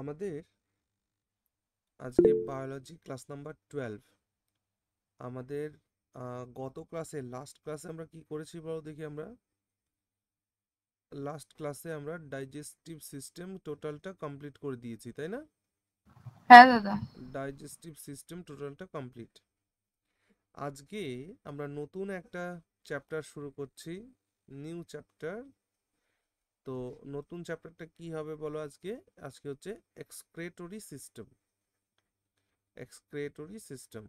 আমাদের আজকে biology class number 12। আমাদের গত ক্লাসে লাস্ট ক্লাসে আমরা কি করেছি বলো দেখি। আমরা লাস্ট ক্লাসে আমরা ডাইজেস্টিভ সিস্টেম টোটালটা কমপ্লিট করে দিয়েছি, তাই না? হ্যাঁ দাদা। ডাইজেস্টিভ সিস্টেম টোটালটা কমপ্লিট। আজকে আমরা নতুন একটা চ্যাপ্টার শুরু করছি, নিউ চ্যাপ্টার। তো নতুন চ্যাপ্টারটা কি হবে বলো আজকে? আজকে হচ্ছে এক্সক্রেটরি সিস্টেম। এক্সক্রেটরি সিস্টেম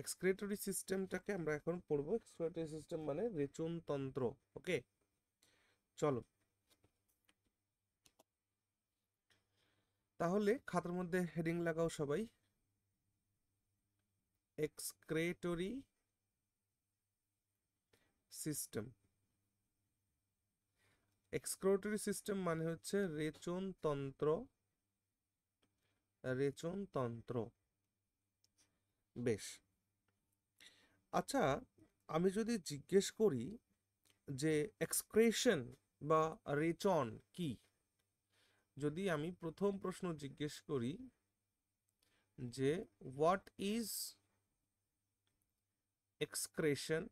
এক্সক্রেটরি সিস্টেমটাকে আমরা এখন পড়বো। এক্সক্রেটরি সিস্টেম মানে রেচনতন্ত্র। ওকে, চলো তাহলে খাতার মধ্যে হেডিং লাগাও সবাই। এক্সক্রেটরি সিস্টেম। এক্সক্রেটরি সিস্টেম মানে হচ্ছে রেচনতন্ত্র। রেচনতন্ত্র, বেশ। আচ্ছা, আমি যদি জিজ্ঞেস করি যে এক্সক্রেশন বা রেচন কি, যদি আমি প্রথম প্রশ্ন জিজ্ঞেস করি যে হোয়াট ইজ এক্সক্রেশন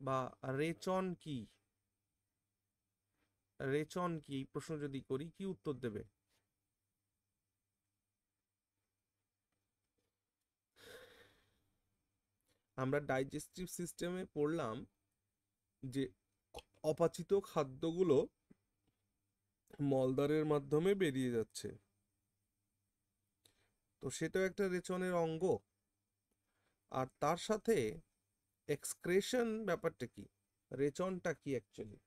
বা রেচন কি, রেচন কি, এই প্রশ্ন যদি করি কি উত্তর দেবে? আমরা ডাইজেস্টিভ সিস্টেমে পড়লাম যে অপাচিত খাদ্যগুলো মলদ্বারের মাধ্যমে বেরিয়ে যাচ্ছে, তো সেটাও একটা রেচনের অঙ্গ। আর তার সাথে এক্সক্রেশন ব্যাপারটা কি, রেচনটা কি অ্যাকচুয়ালি?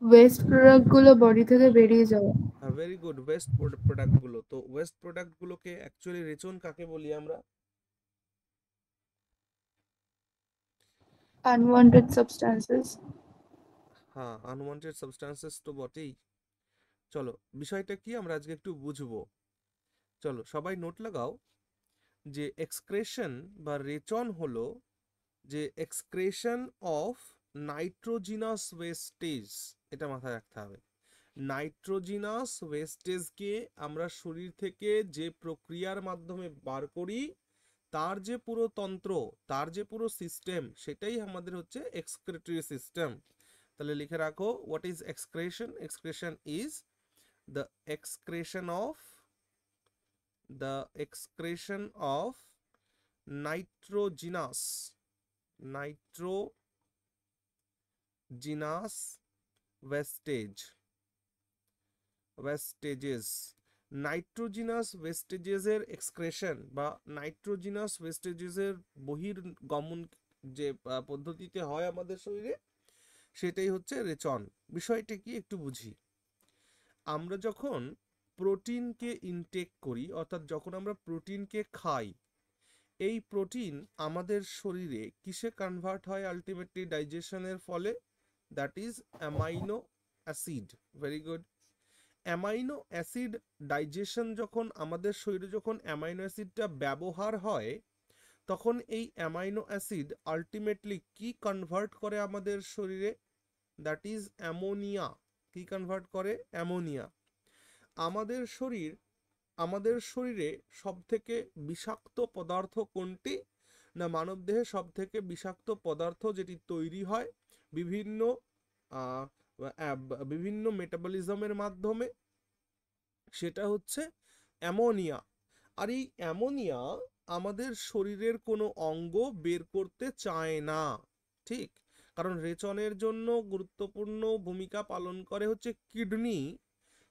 ওয়েস্ট প্রোডাক্ট গুলো বডি থেকে বেরিয়ে যাওয়া। হ্যাঁ, ভেরি গুড। ওয়েস্ট প্রোডাক্টগুলো, তো ওয়েস্ট প্রোডাক্টগুলোকে অ্যাকচুয়ালি রেচন কাকে বলি আমরা? Unwanted substances. হ্যাঁ, আনওয়ান্টেড সাবস্টান্সেস তো বটেই। চলো, বিষয়টা কি আমরা আজকে একটু বুঝবো। চলো সবাই নোট লাগাও যে এক্সক্রেশন বা রেচন হলো যে এক্সক্রেশন অফ নাইট্রোজিনাস ওয়েস্টেজ। এটা মাথায় রাখতে হবে। নাইট্রোজিনাস ওয়েস্টেজকে আমরা শরীর থেকে যে প্রক্রিয়ার মাধ্যমে বার করি, তার যে পুরো তন্ত্র, তার যে পুরো সিস্টেম, সেটাই আমাদের হচ্ছে এক্সক্রেটরি সিস্টেম। তাহলে লিখে রাখো, what is excretion? Excretion is the excretion of the excretion of nitrogenous wastage wastages. Nitrogenous ওয়েস্টেজেসের এক্সক্রেশন বা নাইট্রোজিনাস ওয়েস্টেজেসের বহির্গমন যে পদ্ধতিতে হয় আমাদের শরীরে, সেটাই হচ্ছে রেচন। বিষয়টা কি একটু বুঝি। আমরা যখন প্রোটিনকে ইনটেক করি, অর্থাৎ যখন আমরা প্রোটিনকে খাই, এই প্রোটিন আমাদের শরীরে কিসে কনভার্ট হয় আলটিমেটলি ডাইজেশনের ফলে? That is amino acid. Very good. Amino acid digestion, যখন আমাদের শরীরে যখন অ্যামাইনো অ্যাসিডটা ব্যবহার হয়, তখন এই অ্যামাইনো অ্যাসিড আলটিমেটলি কি কনভার্ট করে আমাদের শরীরে? That is ammonia. কি কনভার্ট করে? অ্যামোনিয়া। আমাদের শরীর, আমাদের শরীরে সব থেকে বিষাক্ত পদার্থ কোনটি? না, মানবদেহে সব থেকে বিষাক্ত পদার্থ যেটি তৈরি হয় বিভিন্ন আহ, বিভিন্ন মেটাবলিজমের মাধ্যমে, সেটা হচ্ছে অ্যামোনিয়া। আর এই অ্যামোনিয়া আমাদের শরীরের কোনো অঙ্গ বের করতে চায় না, ঠিক? কারণ রেচনের জন্য গুরুত্বপূর্ণ ভূমিকা পালন করে হচ্ছে কিডনি।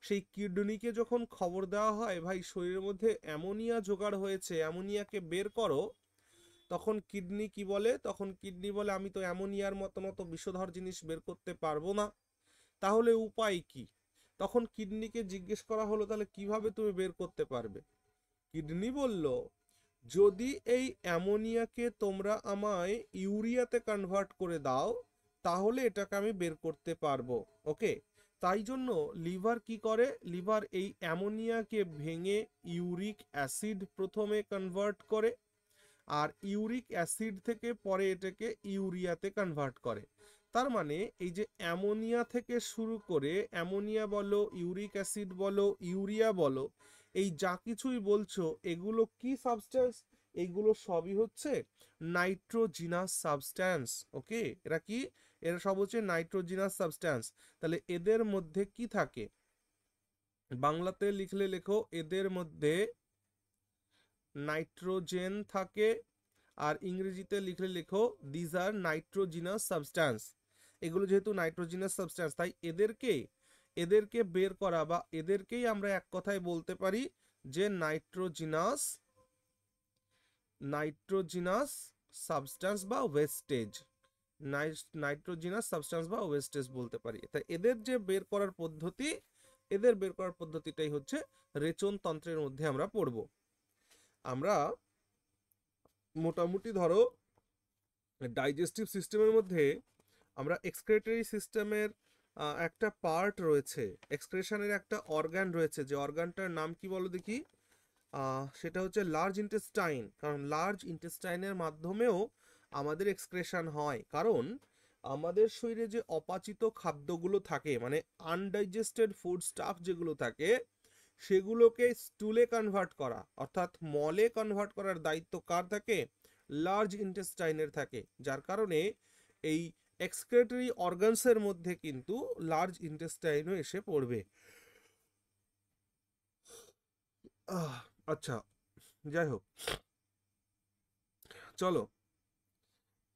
সেই কিডনিকে যখন খবর দেওয়া হয়, ভাই শরীরের মধ্যে অ্যামোনিয়া জোগাড় হয়েছে, অ্যামোনিয়াকে বের করো, তখন কিডনি কি বলে? তখন কিডনি বলে আমি তো অ্যামোনিয়ার মতন অত বিষধর জিনিস বের করতে পারবো না। তাহলে উপায় কি? তখন কিডনিকে জিজ্ঞেস করা হলো, তাহলে কিভাবে তুমি বের করতে পারবে? কিডনি বলল, যদি এই অ্যামোনিয়াকে তোমরা আমায় ইউরিয়াতে কনভার্ট করে দাও, তাহলে এটাকে আমি বের করতে পারবো। ওকে, তাই জন্য লিভার কি করে, লিভার এই অ্যামোনিয়াকে ভেঙে ইউরিক অ্যাসিড প্রথমে কনভার্ট করে, আর ইউরিক অ্যাসিড থেকে পরে এটাকে ইউরিয়াতে কনভার্ট করে। তার মানে এই যে অ্যামোনিয়া থেকে শুরু করে, অ্যামোনিয়া বলো, ইউরিক অ্যাসিড বলো, ইউরিয়া বলো, এই যা কিছুই বলছো এগুলো কি সাবস্ট্যান্স? এইগুলো সবই হচ্ছে নাইট্রোজিনাস সাবস্ট্যান্স। ওকে, এরা কি? এরা সব হচ্ছে নাইট্রোজিনাস সাবস্ট্যান্স। তাহলে এদের মধ্যে কি থাকে? বাংলাতে লিখলে লেখো, এদের মধ্যে নাইট্রোজেন থাকে, আর ইংরেজিতে লিখলে লেখো দিজ আর নাইট্রোজিনাস সাবস্ট্যান্স। এগুলো যেহেতু নাইট্রোজিনাস সাবস্ট্যান্স, তাই এদেরকে এদেরকে বের করা বা এদেরকেই আমরা এক কথায় বলতে পারি যে নাইট্রোজিনাস নাইট্রোজিনাস সাবস্ট্যান্স বা ওয়েস্টেজ। নাইট্রোজিনাস সাবস্ট্যান্স বা ওয়েস্টেজ বলতে পারি। তাই এদের যে বের করার পদ্ধতি, এদের বের করার পদ্ধতিটাই হচ্ছে রেচন তন্ত্রের মধ্যে আমরা পড়ব। আমরা মোটামুটি ধরো ডাইজেস্টিভ সিস্টেমের মধ্যে আমরা এক্সক্রেটরি সিস্টেমের একটা পার্ট রয়েছে, এক্সক্রেশনের একটা অর্গান রয়েছে, যে অর্গানটার নাম কি বলো দেখি? সেটা হচ্ছে লার্জ ইন্টেস্টাইন। কারণ লার্জ ইন্টেস্টাইনের মাধ্যমেও আমাদের এক্সক্রেশন হয়, কারণ আমাদের শরীরে যে অপাচিত খাদ্যগুলো থাকে, মানে আনডাইজেস্টেড ফুড স্টাফ যেগুলো থাকে, সেগুলোকে স্টুলে কনভার্ট করা অর্থাৎ মলে কনভার্ট করার দায়িত্ব কার থাকে? লার্জ ইন্টেস্টাইনের থাকে। যার কারণে এই এক্সক্রেটরি অর্গানসের মধ্যে কিন্তু লার্জ ইন্টেস্টাইনও এসে পড়বে। আচ্ছা, যাই হোক, চলো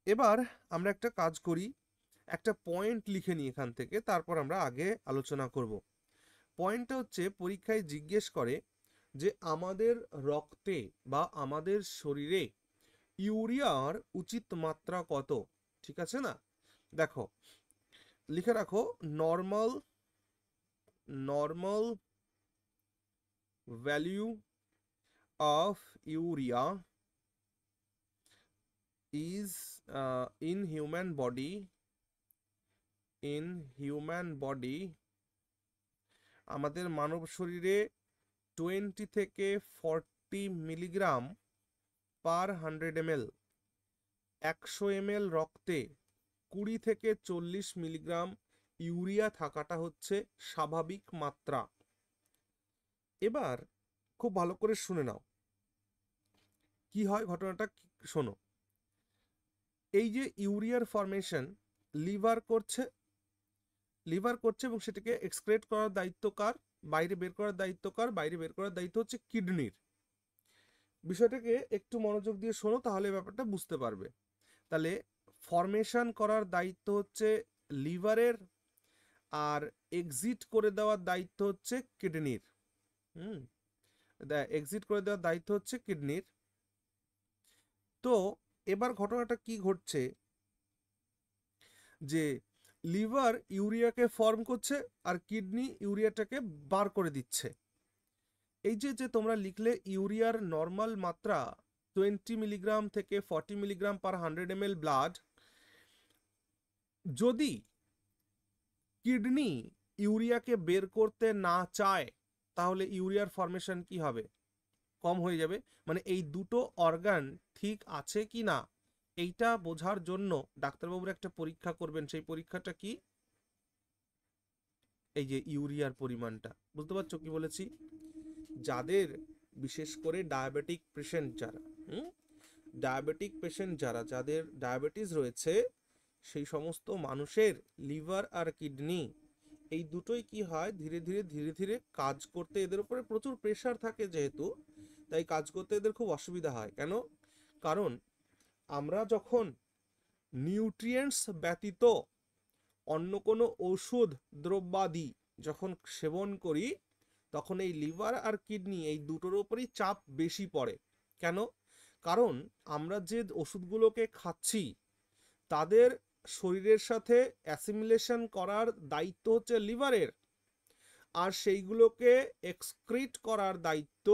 এবার আমরা একটা কাজ করি, একটা পয়েন্ট লিখে নিই এখান থেকে, তারপর আমরা আগে আলোচনা করব। পয়েন্টটা হচ্ছে, পরীক্ষায় জিজ্ঞেস করে যে আমাদের রক্তে বা আমাদের শরীরে ইউরিয়ার উচিত মাত্রা কত, ঠিক আছে না? দেখো, লিখে রাখো, normal normal value of urea is in human body, আমাদের মানব শরীরে 20 থেকে 40 মিলিগ্রাম পার 100 ml। 100 ml রক্তে 20 থেকে 40 মিলিগ্রাম ইউরিয়া থাকাটা হচ্ছে স্বাভাবিক মাত্রা। এবার খুব ভালো করে শুনে নাও কি হয় ঘটনাটা, শোনো। এই যে ইউরিয়ার ফরমেশন লিভার করছে এবং সেটাকে এক্সক্রেট করার দায়িত্ব কার? বাইরে বের করার দায়িত্ব কার? বাইরে বের করার দায়িত্ব হচ্ছে কিডনির। বিষয়টাকে একটু মনোযোগ দিয়ে শোনো, তাহলে ব্যাপারটা বুঝতে পারবে। তাহলে ফরমেশন করার দায়িত্ব হচ্ছে লিভারের, আর এক্সিট করে দেওয়ার দায়িত্ব হচ্ছে কিডনির। হুম, এক্সিট করে দেওয়ার দায়িত্ব হচ্ছে কিডনির। তো এবার ঘটনাটা কি ঘটছে, যে লিভার ইউরিয়াকে ফর্ম করছে আর কিডনি ইউরিয়াটাকে বার করে দিচ্ছে। এই যে যে তোমরা লিখলে ইউরিয়ার নর্মাল মাত্রা 20 মিলিগ্রাম থেকে 40 মিলিগ্রাম পার 100 ml ব্লাড, যদি কিডনি ইউরিয়াকে বের করতে না চায় তাহলে ইউরিয়ার ফরমেশন কি হবে? কম হয়ে যাবে। মানে এই দুটো অর্গান ঠিক আছে কি না এইটা বোঝার জন্য ডাক্তারবাবুর একটা পরীক্ষা করবেন। সেই পরীক্ষাটা কি? এই যে ইউরিয়ার পরিমাণটা, বুঝতে পারছো কি বলেছি? যাদের বিশেষ করে ডায়াবেটিক পেশেন্ট যারা, ডায়াবেটিক পেশেন্ট যাদের ডায়াবেটিস রয়েছে, সেই সমস্ত মানুষের লিভার আর কিডনি এই দুটোই কি হয়, ধীরে ধীরে কাজ করতে, এদের উপরে প্রচুর প্রেশার থাকে যেহেতু, তাই কাজ করতে এদের খুব অসুবিধা হয়। কেন? কারণ আমরা যখন নিউট্রিয়েন্টস ব্যতীত অন্য কোনো ওষুধ দ্রব্যাদি যখন সেবন করি, তখন এই লিভার আর কিডনি এই দুটোর উপরই চাপ বেশি পড়ে। কেন? কারণ আমরা যে ওষুধগুলোকে খাচ্ছি তাদের শরীরের সাথে অ্যাসিমিলেশন করার দায়িত্ব হচ্ছে লিভারের, আর সেইগুলোকে এক্সক্রিট করার দায়িত্ব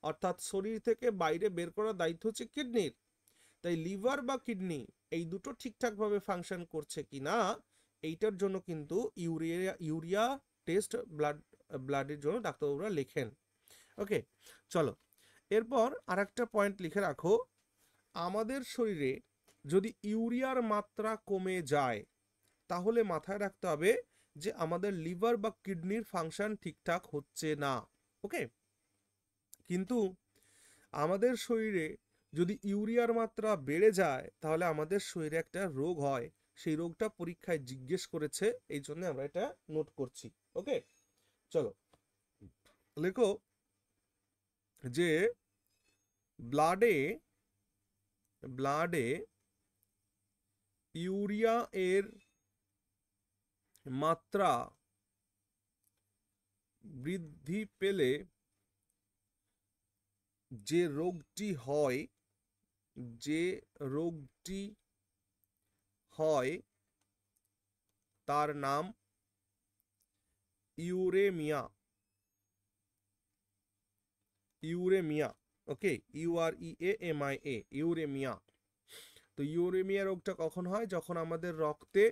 অর্থাৎ শরীর থেকে বাইরে বের করার দায়িত্ব হচ্ছে কিডনির। তাই লিভার বা কিডনি এই দুটো ঠিকঠাকভাবে ফাংশন করছে কিনা এইটার জন্য কিন্তু ইউরিয়া টেস্ট ব্লাডের জন্য ডাক্তারবাবুরা লেখেন। ওকে, চলো এরপর আরেকটা পয়েন্ট লিখে রাখো, আমাদের শরীরে যদি ইউরিয়ার মাত্রা কমে যায় তাহলে মাথায় রাখতে হবে যে আমাদের লিভার বা কিডনির ফাংশন ঠিকঠাক হচ্ছে না। ওকে, কিন্তু আমাদের শরীরে যদি ইউরিয়ার মাত্রা বেড়ে যায় তাহলে আমাদের শরীরে একটা রোগ হয়, সেই রোগটা পরীক্ষায় জিজ্ঞেস করেছে, এই জন্য আমরা এটা নোট করছি। ওকে, চলো লেখো যে ব্লাডে ব্লাডে ইউরিয়া এর মাত্রা বৃদ্ধি পেলে যে রোগটি হয় তার নাম ইউরেমিয়া। ওকে, UREAMIA, ইউরেমিয়া। তো ইউরেমিয়া রোগটা কখন হয়? যখন আমাদের রক্তে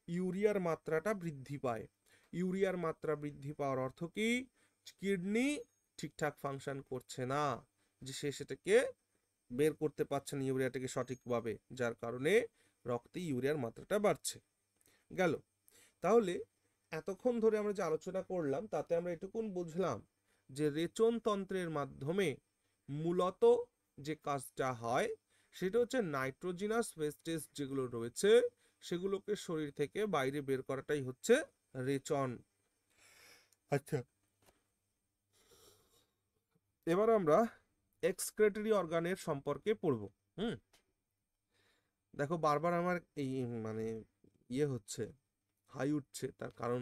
ইউরিয়ার মাত্রাটা বৃদ্ধি পায়। ইউরিয়ার মাত্রা বৃদ্ধি পাওয়ার অর্থ কি? কিডনি ঠিকঠাক ফাংশন করছে না, যে সে সেটাকে বের করতে পারছে না ইউরিয়াটাকে সঠিকভাবে, যার কারণে রক্তে ইউরিয়ার মাত্রাটা বাড়ছে। গেল। তাহলে এতক্ষণ ধরে আমরা যে আলোচনা করলাম তাতে আমরা এটুকুন বুঝলাম যে রেচন তন্ত্রের মাধ্যমে মূলত যে কাজটা হয় সেটা হচ্ছে নাইট্রোজিনাস ওয়েস্টেজ যেগুলো রয়েছে সেগুলোকে শরীর থেকে বাইরে বের করাটাই হচ্ছে রেচন। আচ্ছা, এবার আমরা এক্সক্রেটরি অর্গানের সম্পর্কে পড়ব। দেখো বারবার আমার এই মানে হচ্ছে, হাই উঠছে, তার কারণ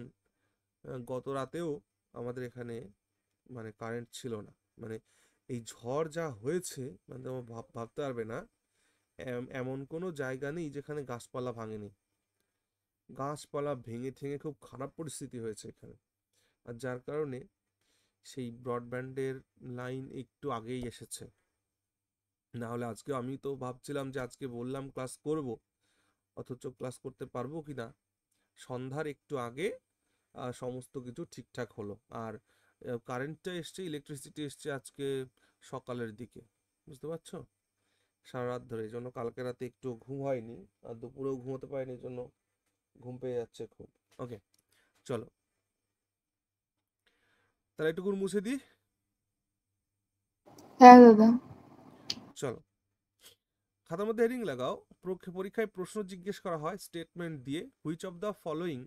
গত রাতেও আমাদের এখানে মানে কারেন্ট ছিল না। মানে এই ঝড় যা হয়েছে মানে তোমরা ভাবতে পারবে না, এমন কোনো জায়গা নেই যেখানে গাছপালা ভাঙেনি। গাছপালা ভেঙে ঠেঙে খুব খারাপ পরিস্থিতি হয়েছে এখানে, আর যার কারণে সেই ব্রডব্যান্ডের লাইন একটু আগেই এসেছে। না হলে আজকে আমি তো ভাবছিলাম যে আজকে বললাম ক্লাস করব, অথচ ক্লাস করতে পারবো কিনা। সন্ধ্যার একটু আগে সমস্ত কিছু ঠিকঠাক হলো, আর কারেন্টটা এসছে, ইলেকট্রিসিটি এসছে আজকে সকালের দিকে, বুঝতে পারছো, সারা রাত ধরে। এই জন্য কালকে রাতে একটু ঘুম হয়নি, আর দুপুরেও ঘুমোতে পারিনি, এই জন্য ঘুম পেয়ে যাচ্ছে খুব। ওকে, চলো তাহলে একটু মুছে দিই। হ্যাঁ দাদা। চলো খাতার মধ্যে হেডিং লাগাও। পরীক্ষায় প্রশ্ন জিজ্ঞেস করা হয় স্টেটমেন্ট দিয়ে, which of the following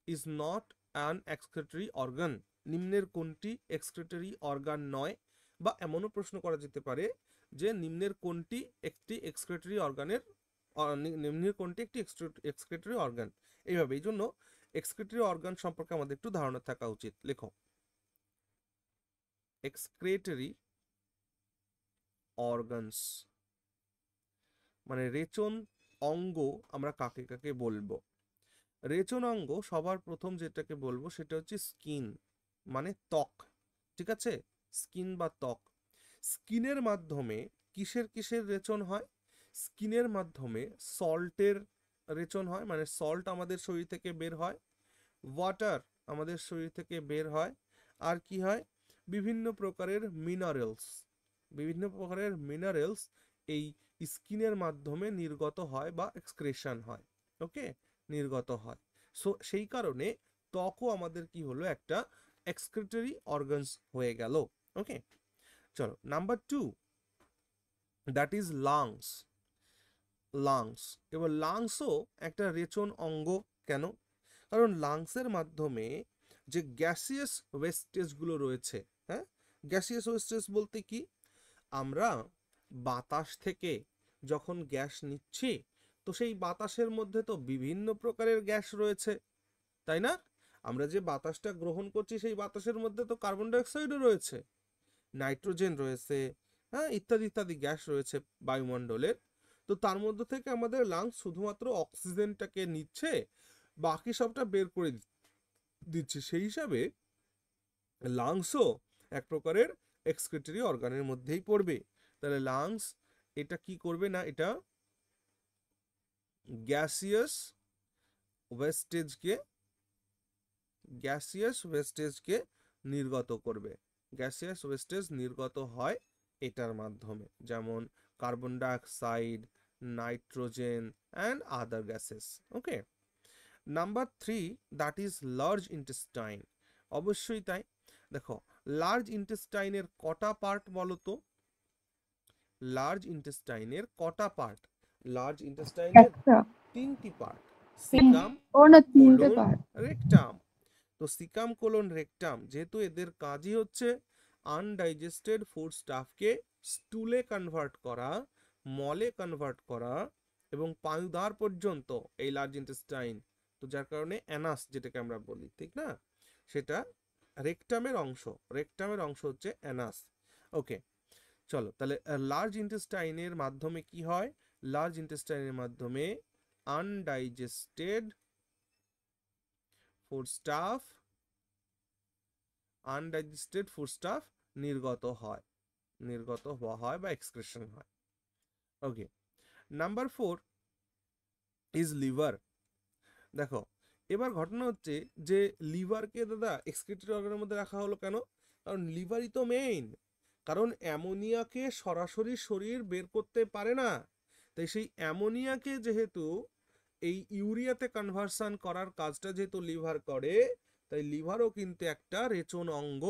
is not an excretory organ, নিম্নের কোনটি এক্সক্রিটরি অর্গান নয়, বা এমনও প্রশ্ন করা যেতে পারে যে নিম্নের কোনটি একটি এক্সক্রিটরি অর্গানের, নিম্নের কোনটি একটি এক্সক্রিটরি অর্গান, এইভাবে। এই জন্য এক্সক্রিটরি অর্গান সম্পর্কে আমাদের একটু ধারণা থাকা উচিত। লেখো এক্সক্রিটরি অর্গানস মানে রেচন অঙ্গ আমরা কাকে কাকে বলবো। রেচন অঙ্গ সবার প্রথম যেটাকে বলবো সেটা হচ্ছে স্কিন, মানে ত্বক। ঠিক আছে, স্কিন বা ত্বক। স্কিনের মাধ্যমে কিসের কিসের রেচন হয়? স্কিনের মাধ্যমে সল্টের রেচন হয়, মানে সল্ট আমাদের শরীর থেকে বের হয়, ওয়াটার আমাদের শরীর থেকে বের হয়, আর কি হয়? বিভিন্ন প্রকারের মিনারেলস এই স্কিনের মাধ্যমে নির্গত হয় বা এক্সক্রেশন হয়। ওকে, নির্গত হয়। সো সেই কারণে ত্বকও আমাদের কি হলো, একটা এক্সক্রিটরি অর্গানস হয়ে গেল। ওকে, চলো নাম্বার 2, দ্যাট ইজ লাংস। এবার লাংসও একটা রেচন অঙ্গ। কেন? কারণ লাংসের মাধ্যমে যে গ্যাসিয়াস ওয়েস্টেজগুলো রয়েছে, হ্যাঁ, গ্যাসিয়াস ওয়েস্টেজ বলতে কি, আমরা বাতাস থেকে যখন গ্যাস নিচ্ছি তো সেই বাতাসের মধ্যে তো বিভিন্ন প্রকারের গ্যাস রয়েছে, তাই না? আমরা যে বাতাসটা গ্রহণ করছি সেই বাতাসের মধ্যে তো কার্বন ডাইঅক্সাইডও রয়েছে, নাইট্রোজেন রয়েছে, হ্যাঁ, ইত্যাদি ইত্যাদি গ্যাস রয়েছে বায়ুমণ্ডলের। তো তার মধ্যে থেকে আমাদের লাংস শুধুমাত্র অক্সিজেনটাকে নিচ্ছে, বাকি সবটা বের করে দিচ্ছে। সেই হিসাবে লাংসও এক প্রকারের এক্সক্রিটরি অর্গানের মধ্যেই পড়বে। তাহলে লাংস এটা কি করবে না, এটা গ্যাসিয়াস ওয়েস্টেজকে, গ্যাসিয়াস ওয়েস্টেজকে নির্গত করবে। গ্যাসিয়াস ওয়েস্টেজ নির্গত হয় এটার মাধ্যমে, যেমন carbon dioxide, nitrogen and other gases. Okay, number 3, that is large intestine. অবশ্যই তাই। দেখো, লার্জ ইন্টেস্টাইনের কটা পার্ট বলো তো? লার্জ ইন্টেস্টাইনের কটা পার্ট? লার্জ ইন্টেস্টাইনের একটা 3টি পার্ট, তিন সিকাম, ও না 3টে কোলন, পার্ট। রেকটাম। তো সিকাম, কোলন, রেকটাম, যেহেতু এদের কাজই হচ্ছে আনডাইজেস্টেড ফুড স্টাফকে স্টুলে কনভার্ট করা, মলে কনভার্ট করা এবং পায়ুদ্বার পর্যন্ত এই লার্জ ইন্টেস্টাইন, তো যার কারণে অ্যানাস যেটাকে আমরা বলি, ঠিক না, সেটা রেকটামের অংশ। রেকটামের অংশ হচ্ছে অ্যানাস। ওকে, চলো তাহলে লার্জ ইন্টেস্টাইনের মাধ্যমে কি হয়? লার্জ ইন্টেস্টাইনের মাধ্যমে undigested food staff, undigested food staff নির্গত হয়, নির্গত হওয়া হয় বা এক্সক্রিশন হয়। ওকে, নাম্বার 4 ইজ লিভার। দেখো, এবার ঘটনা হচ্ছে যে লিভারকে দাদা এক্সক্রিটরি অর্গানের মধ্যে রাখা হলো কেন? কারণ লিভারই তো মেইন। কারণ অ্যামোনিয়াকে সরাসরি শরীর বের করতে পারে না, তাই সেই অ্যামোনিয়াকে যেহেতু এই ইউরিয়াতে কনভার্সন করার কাজটা যেহেতু লিভার করে, তাই লিভারও কিন্তু একটা রেচন অঙ্গ।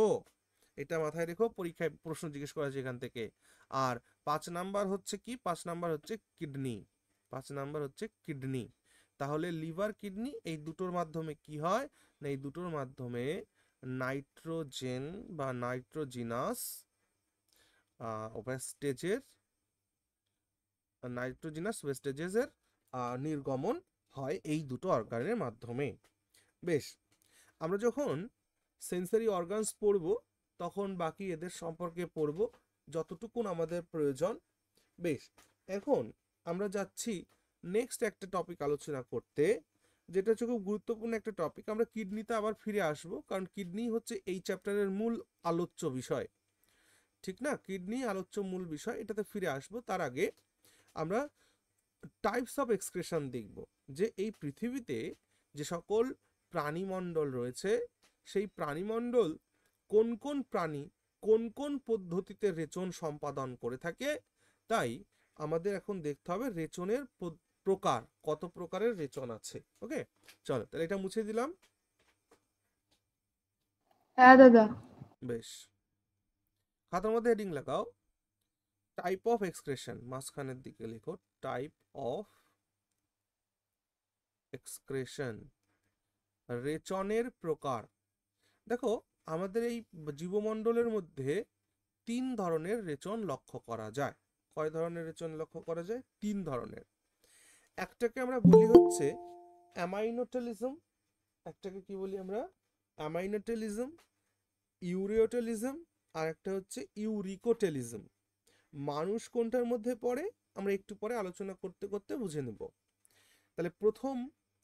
এটা মাথায় রেখো, পরীক্ষায় প্রশ্ন জিজ্ঞেস করা হয়েছে এখান থেকে। আর 5 নাম্বার হচ্ছে কি? 5 নাম্বার হচ্ছে কিডনি। 5 নাম্বার হচ্ছে কিডনি। তাহলে লিভার, কিডনি এই দুটোর মাধ্যমে কি হয় না, এই দুটোর মাধ্যমে নাইট্রোজেন বা নাইট্রোজিনাস ওয়েস্টেজের, নাইট্রোজিনাস ওয়েস্টেজের নির্গমন হয় এই দুটো অর্গানের মাধ্যমে। বেশ, আমরা যখন সেন্সরি অর্গানস পড়ব তখন বাকি এদের সম্পর্কে পড়ব যতটুকুন আমাদের প্রয়োজন। বেশ, এখন আমরা যাচ্ছি নেক্সট একটা টপিক আলোচনা করতে, যেটা হচ্ছে খুব গুরুত্বপূর্ণ একটা টপিক। আমরা কিডনিতে আবার ফিরে আসব, কারণ কিডনি হচ্ছে এই চ্যাপ্টারের মূল আলোচ্য বিষয়, ঠিক না? কিডনি আলোচ্য মূল বিষয়, এটাতে ফিরে আসব। তার আগে আমরা টাইপস অফ এক্সক্রেশন দেখব, যে এই পৃথিবীতে যে সকল প্রাণীমণ্ডল রয়েছে, সেই প্রাণীমণ্ডল কোন কোন প্রাণী কোন কোন পদ্ধতিতে রেচন সম্পাদন করে থাকে। তাই আমাদের এখন দেখতে হবে রেচনের প্রকার, কত প্রকারের রেচন আছে। ওকে, চলো তাহলে এটা মুছে দিলাম। হ্যাঁ দাদা। বেশ, খাতার মধ্যে হেডিং লাগাও টাইপ অফ এক্সক্রেশন, মাঝখানের দিকে লিখো টাইপ অফ এক্সক্রেশন, রেচনের প্রকার। দেখো, আমাদের এই জীবমণ্ডলের মধ্যে 3 ধরনের রেচন লক্ষ্য করা যায়। কয় ধরনের রেচন লক্ষ্য করা যায়? 3 ধরনের। একটাকে আমরা বলি হচ্ছে অ্যামাইনোটেলিজম, একটাকে কি বলি আমরা? অ্যামাইনোটেলিজম, ইউরিওটেলিজম, আর একটা হচ্ছে ইউরিকোটেলিজম। মানুষ কোনটার মধ্যে পড়ে আমরা একটু পরে আলোচনা করতে করতে বুঝে নেব। তাহলে প্রথম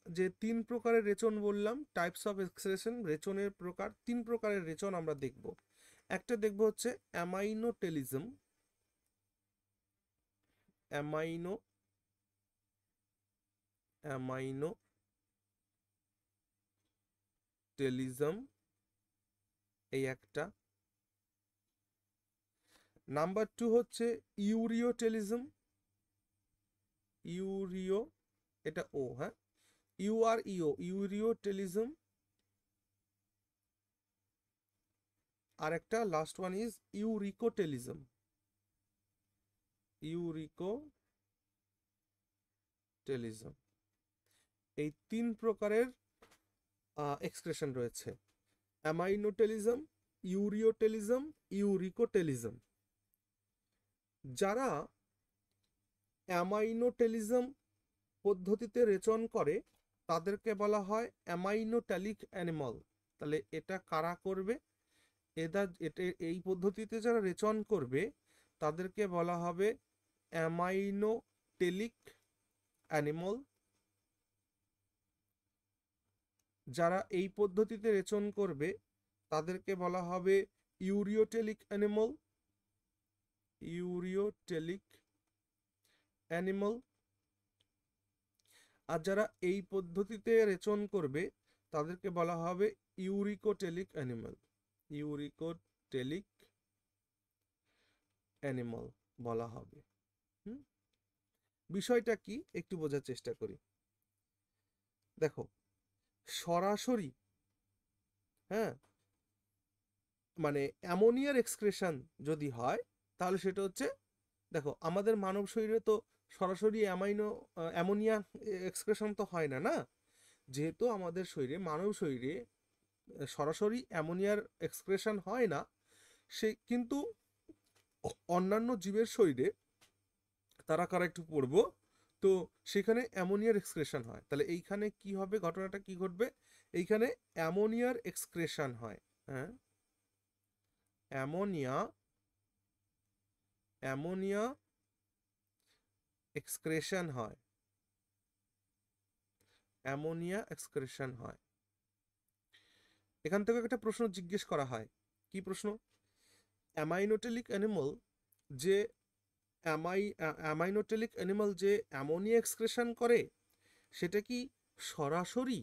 যে 3 প্রকারের রেচন বললাম, টাইপস অফ এক্সক্রেশন, রেচনের প্রকার, 3 প্রকারের রেচন আমরা দেখব। একটা দেখব হচ্ছে অ্যামাইনোটেলিজম, অ্যামাইনোটেলিজম, এই একটা। নাম্বার 2 হচ্ছে ইউরিওটেলিজম, ইউরিও, এটা ও, হ্যাঁ, ইউআরইও, ইউরিওটেলিজম। আর একটা লাস্ট ওয়ান ইজ ইউরিকোটেলিজম, ইউরিকোটেলিজম। এই 3 প্রকারের এক্সক্রেশন রয়েছে, অ্যামাইনোটেলিজম, ইউরিওটেলিজম, ইউরিকোটেলিজম। যারা অ্যামাইনোটেলিজম পদ্ধতিতে রেচন করে তাদেরকে বলা হয় অ্যামাইনোট্যালিক অ্যানিমাল। তাহলে এটা কারা করবে? এই পদ্ধতিতে যারা রেচন করবে তাদেরকে বলা হবে অ্যামাইনোটেলিক অ্যানিমাল। যারা এই পদ্ধতিতে রেচন করবে তাদেরকে বলা হবে ইউরিওটেলিক অ্যানিমাল, ইউরিওটেলিক অ্যানিমাল। আর যারা এই পদ্ধতিতে রেচন করবে তাদেরকে বলা হবে ইউরিকোটেলিক অ্যানিমাল। ইউরিকোটেলিক অ্যানিমাল বলা হবে। হুম, বিষয়টা কি একটু বোঝার চেষ্টা করি। দেখো, সরাসরি, হ্যাঁ, মানে অ্যামোনিয়ার এক্সক্রেশন যদি হয় তাহলে সেটা হচ্ছে, দেখো আমাদের মানব শরীরে তো সরাসরি অ্যামোনিয়া এক্সক্রেশন তো হয় না, না? যেহেতু আমাদের শরীরে, মানব শরীরে সরাসরি অ্যামোনিয়ার এক্সক্রেশন হয় না, সে কিন্তু অন্যান্য জীবের শরীরে, তারা কারা একটু পড়বো, তো সেখানে অ্যামোনিয়ার এক্সক্রেশন হয়। তাহলে এইখানে কি হবে, ঘটনাটা কি ঘটবে, এইখানে অ্যামোনিয়ার এক্সক্রেশন হয়। হ্যাঁ, অ্যামোনিয়া অ্যামোনিয়া এক্সক্রেশন হয়। অ্যামোনিয়া এক্সক্রেশন হয়। এখান থেকে একটা প্রশ্ন জিজ্ঞেস করা হয়। কি প্রশ্ন? অ্যামাইনোটেলিক অ্যানিমাল যে অ্যামাইনোটেলিক অ্যানিমাল যে অ্যামোনিয়া এক্সক্রেশন করে, সেটা কি সরাসরি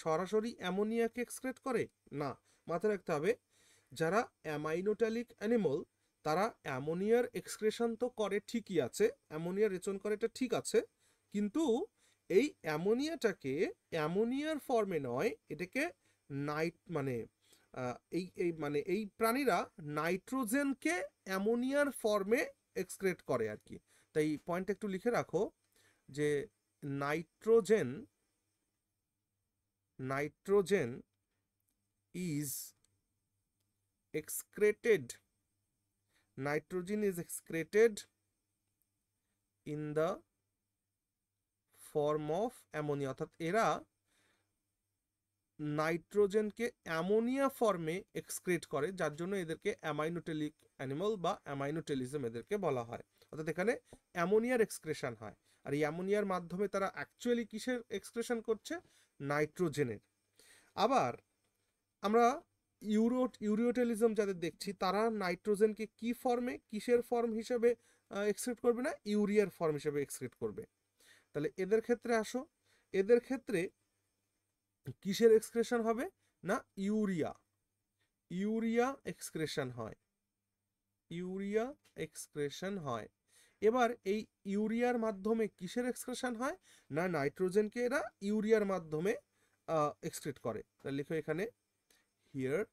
সরাসরি অ্যামোনিয়াকে এক্সক্রেট করে? না, মাথায় রাখতে হবে, যারা অ্যামাইনোটেলিক অ্যানিমাল তারা অ্যামোনিয়ার এক্সক্রেশন তো করে ঠিকই আছে, অ্যামোনিয়া রেচন করে, এটা ঠিক আছে, কিন্তু এই অ্যামোনিয়াটাকে অ্যামোনিয়ার ফর্মে নয়, এটাকে মানে এই প্রাণীরা নাইট্রোজেনকে অ্যামোনিয়ার ফর্মে এক্সক্রেট করে আর কি। তাই পয়েন্ট একটু লিখে রাখো যে nitrogen nitrogen is excreted nitrogen is excreted in the form of ammonia, অর্থাৎ এরা নাইট্রোজেনকে অ্যামোনিয়া ফর্মে এক্সক্রেট করে, যার জন্য এদেরকে অ্যামাইনোটেলিক অ্যানিমাল বা অ্যামাইনোটেলিজম এদেরকে বলা হয়। অর্থাৎ এখানে অ্যামোনিয়ার এক্সক্রেশন হয়, আর এই অ্যামোনিয়ার মাধ্যমে তারা অ্যাকচুয়ালি কিসের এক্সক্রেশন করছে? নাইট্রোজেনের। আবার আমরা ইউরিওটেলিজম যাদের দেখছি, তারা নাইট্রোজেনকে কি ফর্মে, কিসের ফর্ম হিসেবে এক্সক্রিট করবে? না, ইউরিয়ার ফর্ম হিসেবে এক্সক্রিট করবে। তাহলে এদের ক্ষেত্রে আসো, এদের ক্ষেত্রে কিসের এক্সক্রেশন হবে? না, ইউরিয়া এক্সক্রেশন হয়। ইউরিয়া এক্সক্রেশন হয়। এবার এই ইউরিয়ার মাধ্যমে কিসের এক্সক্রেশন হয়? না, নাইট্রোজেনকে এরা ইউরিয়ার মাধ্যমে এক্সক্রিট করে। তাহলে লিখো এখানে, here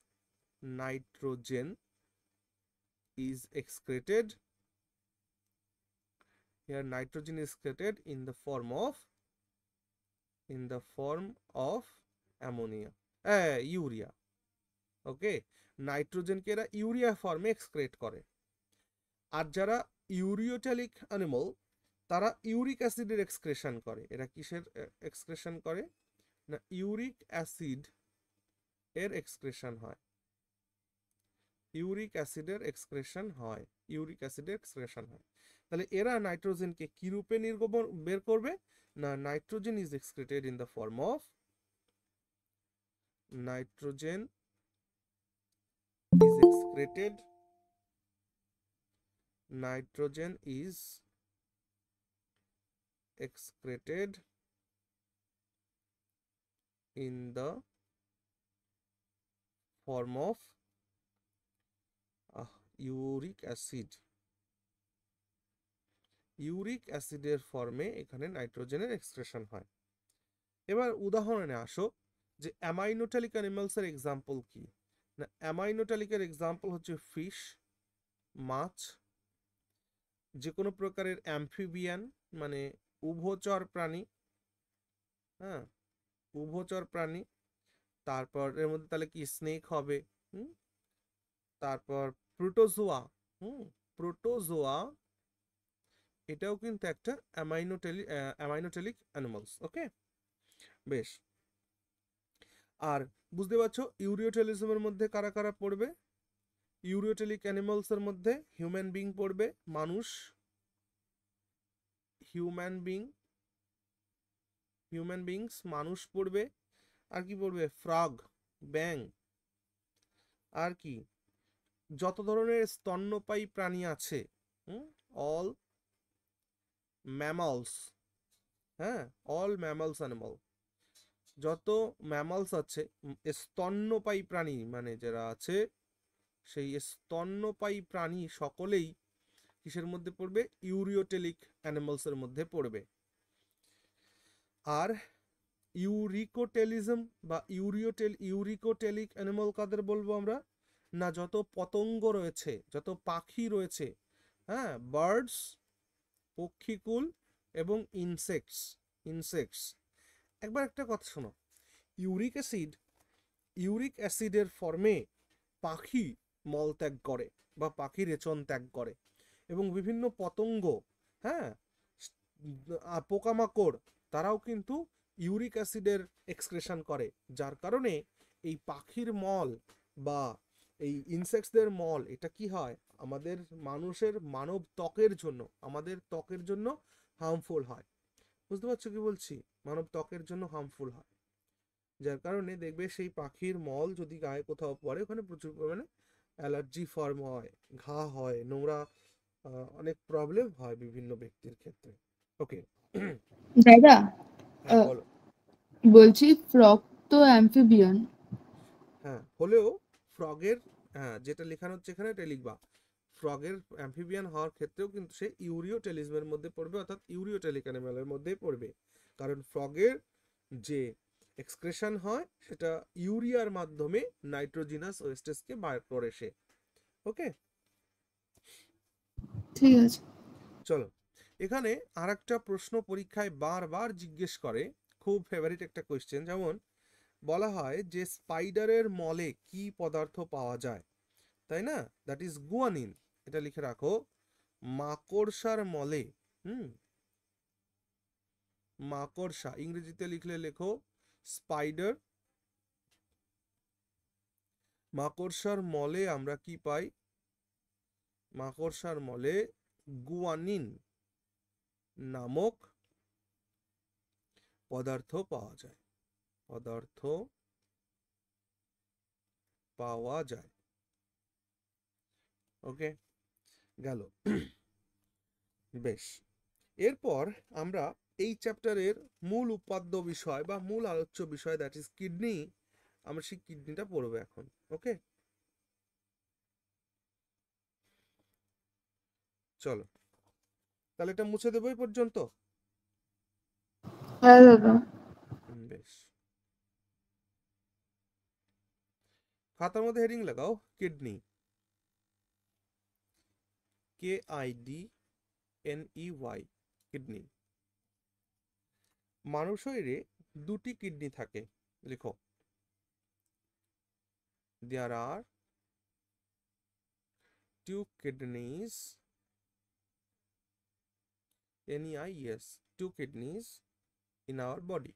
nitrogen is excreted here nitrogen is excreted in the form of ammonia, urea. Okay, নাইট্রোজেনকে এরা ইউরিয়া ফর্মে এক্সক্রেট করে। আর যারা ইউরিওটেলিক অ্যানিমাল, তারা ইউরিক অ্যাসিডের এক্সক্রেশন করে। এরা কিসের এক্সক্রেশন করে? না, ইউরিক অ্যাসিড এর এক্সক্রেশন হয়। ইউরিক অ্যাসিডের এক্সক্রেশন হয়। ইউরিক অ্যাসিডের এক্সক্রেশন হয়। তাহলে এরা নাইট্রোজেনকে কি রূপে নির্গমন বের করবে? না, nitrogen is excreted in the form of nitrogen is excreted nitrogen is excreted in the form of uric acid. Uric অ্যাসিডের ফর্মে এখানে নাইট্রোজেনের এক্সক্রেশন হয়। এবার উদাহরণে আসো যে অ্যামাইনোটেলিক অ্যানিমালসের এক্সাম্পল কি। না, অ্যামাইনোটেলিকের এক্সাম্পল হচ্ছে ফিশ, মাছ, যে কোনো প্রকারের অ্যাম্ফিবিয়ান মানে উভচর প্রাণী, হ্যাঁ, উভচর প্রাণী। তারপর এর মধ্যে তাহলে কি স্নেক হবে, তারপর প্রোটোজোয়া, প্রোটোজোয়া এটাও কিন্তু একটা অ্যামাইনোটেলিক অ্যানিমালস। ওকে, বেশ। আর বুঝতে পারছো ইউরিওটেলিজমের মধ্যে কারা কারা পড়বে? ইউরিওটেলিক অ্যানিমালসের মধ্যে হিউম্যান বিং পড়বে, মানুষ, হিউম্যান বিংস মানুষ পড়বে। আর কি পড়বে? ফ্রগ, ব্যাং। আর কি? যত ধরনের স্তন্যপায়ী প্রাণী আছে, অল ম্যামালস, হ্যাঁ, অল ম্যামালস অ্যানিমাল, যত ম্যামালস আছে, স্তন্যপায়ী প্রাণী মানে যারা আছে, সেই স্তন্যপায়ী প্রাণী সকলেই কিসের মধ্যে পড়বে? ইউরিওটেলিক অ্যানিমালসের মধ্যে পড়বে। আর ইউরিকোটেলিজম বা ইউরিকোটেলিক অ্যানিমাল কাদের বলবো আমরা? না, যত পতঙ্গ রয়েছে, যত পাখি রয়েছে, হ্যাঁ, বার্ডস, পক্ষীকুল এবং ইনসেক্টস। একবার একটা কথা শোনো, ইউরিক অ্যাসিড ইউরিক অ্যাসিডের ফর্মে পাখি মল ত্যাগ করে বা পাখি রেচন ত্যাগ করে, এবং বিভিন্ন পতঙ্গ, হ্যাঁ, পোকামাকড়, তারাও কিন্তু ইউরিক অ্যাসিডের এক্সক্রেশন করে। যার কারণে এই পাখির মল বা এই ইনসেক্টসদের মল, এটা কি হয়, আমাদের মানব ত্বকের জন্য হার্মফুল হয়। বুঝতে পারছো কি বলছি? মানব ত্বকের জন্য হার্মফুল হয়। যার কারণে দেখবে সেই পাখির মল যদি গায়ে কোথাও পড়ে, ওখানে প্রচুর পরিমাণে অ্যালার্জি ফর্ম হয়, ঘা হয়, নোংরা, অনেক প্রবলেম হয় বিভিন্ন ব্যক্তির ক্ষেত্রে। ওকে। দাদা, হ্যাঁ, আহ, বলো। বলছি ফ্রগ তো অ্যাম্ফিবিয়ান। হ্যাঁ, হলেও ফ্রগের, হ্যাঁ, যেটা লেখানো হচ্ছে এখানে এটা লিখবা, ফ্রগের অ্যাম্ফিবিয়ান হওয়ার ক্ষেত্রেও কিন্তু সে ইউরিওটেলিজমের মধ্যে পড়বে, অর্থাৎ ইউরিওটেলিক অ্যানিমালের মধ্যেই পড়বে। কারণ ফ্রগের যে এক্সক্রেশন হয় সেটা ইউরিয়ার মাধ্যমে নাইট্রোজিনাস ওয়েস্টেজকে বার করে সে। ওকে, ঠিক আছে। চলো। এখানে আর একটা প্রশ্ন পরীক্ষায় বারবার জিজ্ঞেস করে, খুব ফেভারিট একটা কোয়েশ্চেন, যেমন বলা হয় যে স্পাইডারের মলে কি পদার্থ পাওয়া যায়, তাই না? That is guanine. এটা লিখে রাখো, মাকড়সার মলে, হুম, মাকড়সা ইংরেজিতে লিখলে লেখো স্পাইডার, মাকড়সার মলে আমরা কি পাই? মাকড়সার মলে গুয়ানিন নামক পদার্থ পাওয়া যায়, পদার্থ পাওয়া যায়। ওকে, গেল। বেশ, এরপর আমরা এই চ্যাপ্টারের মূল উপাদ্য বিষয় বা মূল আলোচ্য বিষয়, দ্যাট ইজ কিডনি, আমরা সেই কিডনিটা পড়বো এখন। ওকে, চলো তাহলে এটা মুছে দেবো এই পর্যন্ত। হ্যাঁ দাদা। বেশ, খাতার মধ্যে হেডিং লাগাও কিডনি, KIDNEY, কিডনি। মানব শরীরে দুটি কিডনি থাকে, লিখো, দেয়ার আর two kidneys, NEIS, two kidneys in our body,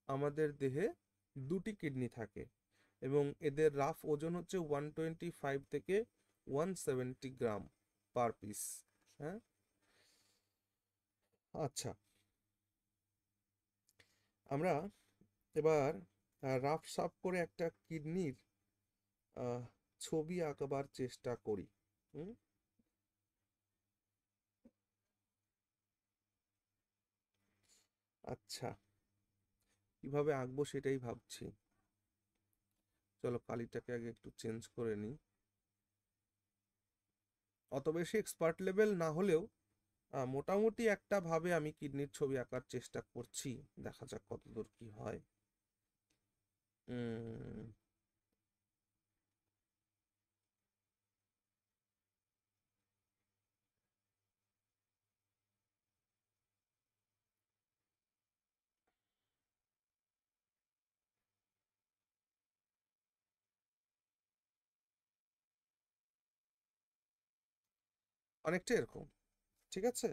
আমাদের দেহে দুটি কিডনি থাকে, এবং এদের রাফ ওজন হচ্ছে 125 থেকে 170 গ্রাম পার পিস। হ্যাঁ, আচ্ছা, আমরা এবার রাফ সাফ করে একটা কিডনির ছবি আঁকবার চেষ্টা করি। হুম, আচ্ছা, কিভাবে আঁকবো সেটাই ভাবছি। চলো কালিটাকে আগে একটু চেঞ্জ করে নিই। অত বেশি এক্সপার্ট লেভেল না হলেও মোটামুটি একটা ভাবে আমি কিডনির ছবি আঁকার চেষ্টা করছি, দেখা যাক কতদূর কি হয়। উম, অনেকটা এরকম, ঠিক আছে।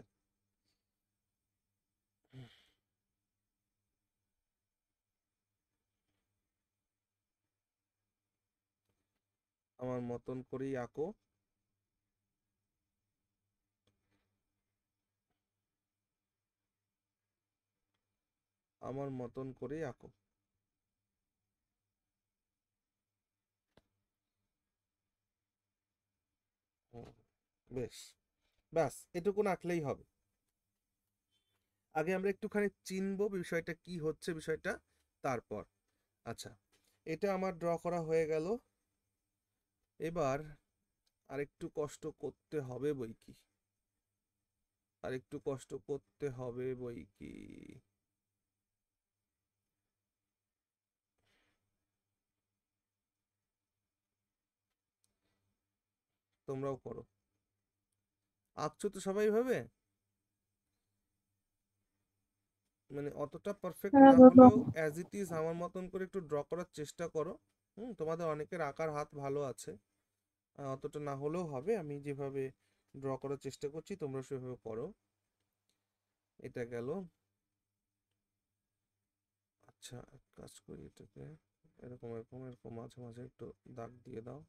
আমার মতন করেই আঁকো। আমার মতন করেই আঁকো। হুম, বেশ, ব্যাস এটুকুন আঁকলেই হবে। আগে আমরা একটুখানি চিনবো বিষয়টা কি হচ্ছে বিষয়টা, তারপর। আচ্ছা, এটা আমার ড্র করা হয়ে গেল। এবার আরেকটু কষ্ট করতে হবে বই কি, আরেকটু কষ্ট করতে হবে বই কি। তোমরাও করো, আঁকছো তো সবাই ভাবে, মানে অতটা পারফেক্ট হ্যাঁ না দাদা। হলেও অ্যাজ ইট ইজ আমার মতন করে একটু ড্র করার চেষ্টা করো। তোমাদের অনেকের আঁকার হাত ভালো আছে, অতটা না হলেও হবে, আমি যেভাবে ড্র করার চেষ্টা করছি তোমরা সেভাবে করো। এটা গেল। আচ্ছা, এক কাজ করি, এটাকে এরকম এরকম এরকম মাঝে মাঝে একটু দাগ দিয়ে দাও।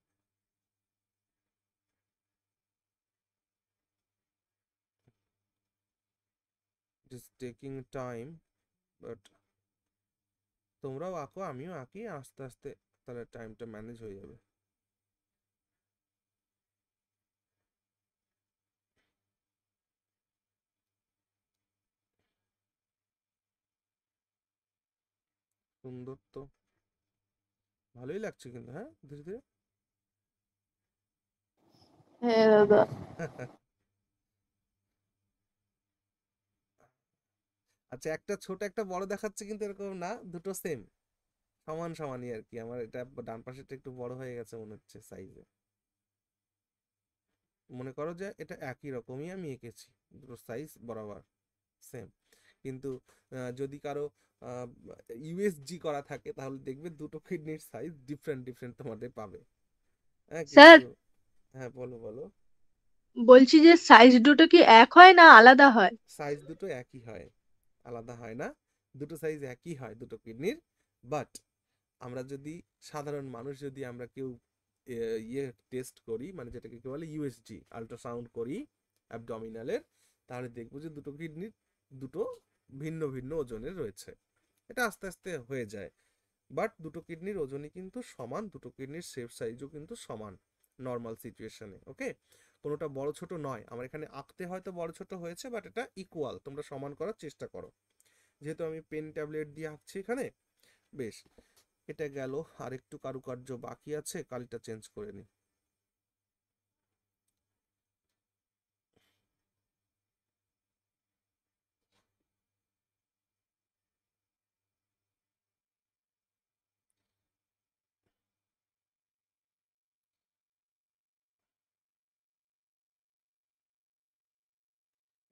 It is taking time, but তোমরাও আঁকো আমিও আঁকি, আস্তে আস্তে তাহলে টাইমটা ম্যানেজ হয়ে যাবে। সুন্দর তো, ভালোই লাগছে কিন্তু, হ্যাঁ ধীরে ধীরে। হ্যাঁ দাদা। আচ্ছা, একটা ছোট একটা বড় দেখাচ্ছে কিন্তু এরকম না, দুটো সেম সমান সমানই আর কি। আমার এটা ডান পাশেরটা একটু বড় হয়ে গেছে মনে হচ্ছে সাইজে। মনে করো যে এটা একই রকমই আমি এঁকেছি, দুটো সাইজ বরাবর সেম, কিন্তু যদি কারো ইউএসজি করা থাকে তাহলে দেখবে দুটো কিডনির সাইজ ডিফারেন্ট ডিফারেন্ট তোমাদের পাবে। হ্যাঁ স্যার, কিন্তু, হ্যাঁ বলো বলো। বলছি যে সাইজ দুটো কি এক হয় না আলাদা হয়? সাইজ দুটো একই হয়, আলাদা হয় না। দুটো সাইজ একই হয় দুটো কিডনির, বাট আমরা যদি সাধারণ মানুষ যদি আমরা কেউ ইয়ে টেস্ট করি, মানে যেটাকে কি বলে ইউএসজি আল্ট্রাসাউন্ড করি অ্যাবডোমিনালের, তাহলে দেখবো যে দুটো কিডনির দুটো ভিন্ন ভিন্ন ওজনের রয়েছে। এটা আস্তে আস্তে হয়ে যায়, বাট দুটো কিডনির ওজনই কিন্তু সমান, দুটো কিডনির শেপ সাইজও কিন্তু সমান নর্মাল সিচুয়েশনে। ওকে, কোনোটা বড় ছোট নয়, আমার এখানে আঁকতে হয়তো বড় ছোট হয়েছে, বাট এটা ইকুয়াল, তোমরা সমান করার চেষ্টা করো। যেহেতু আমি পেন ট্যাবলেট দিয়ে আঁকছি এখানে, বেশ। এটা গেল, আর একটু কারুকার্য বাকি আছে, কালিটা চেঞ্জ করে নি।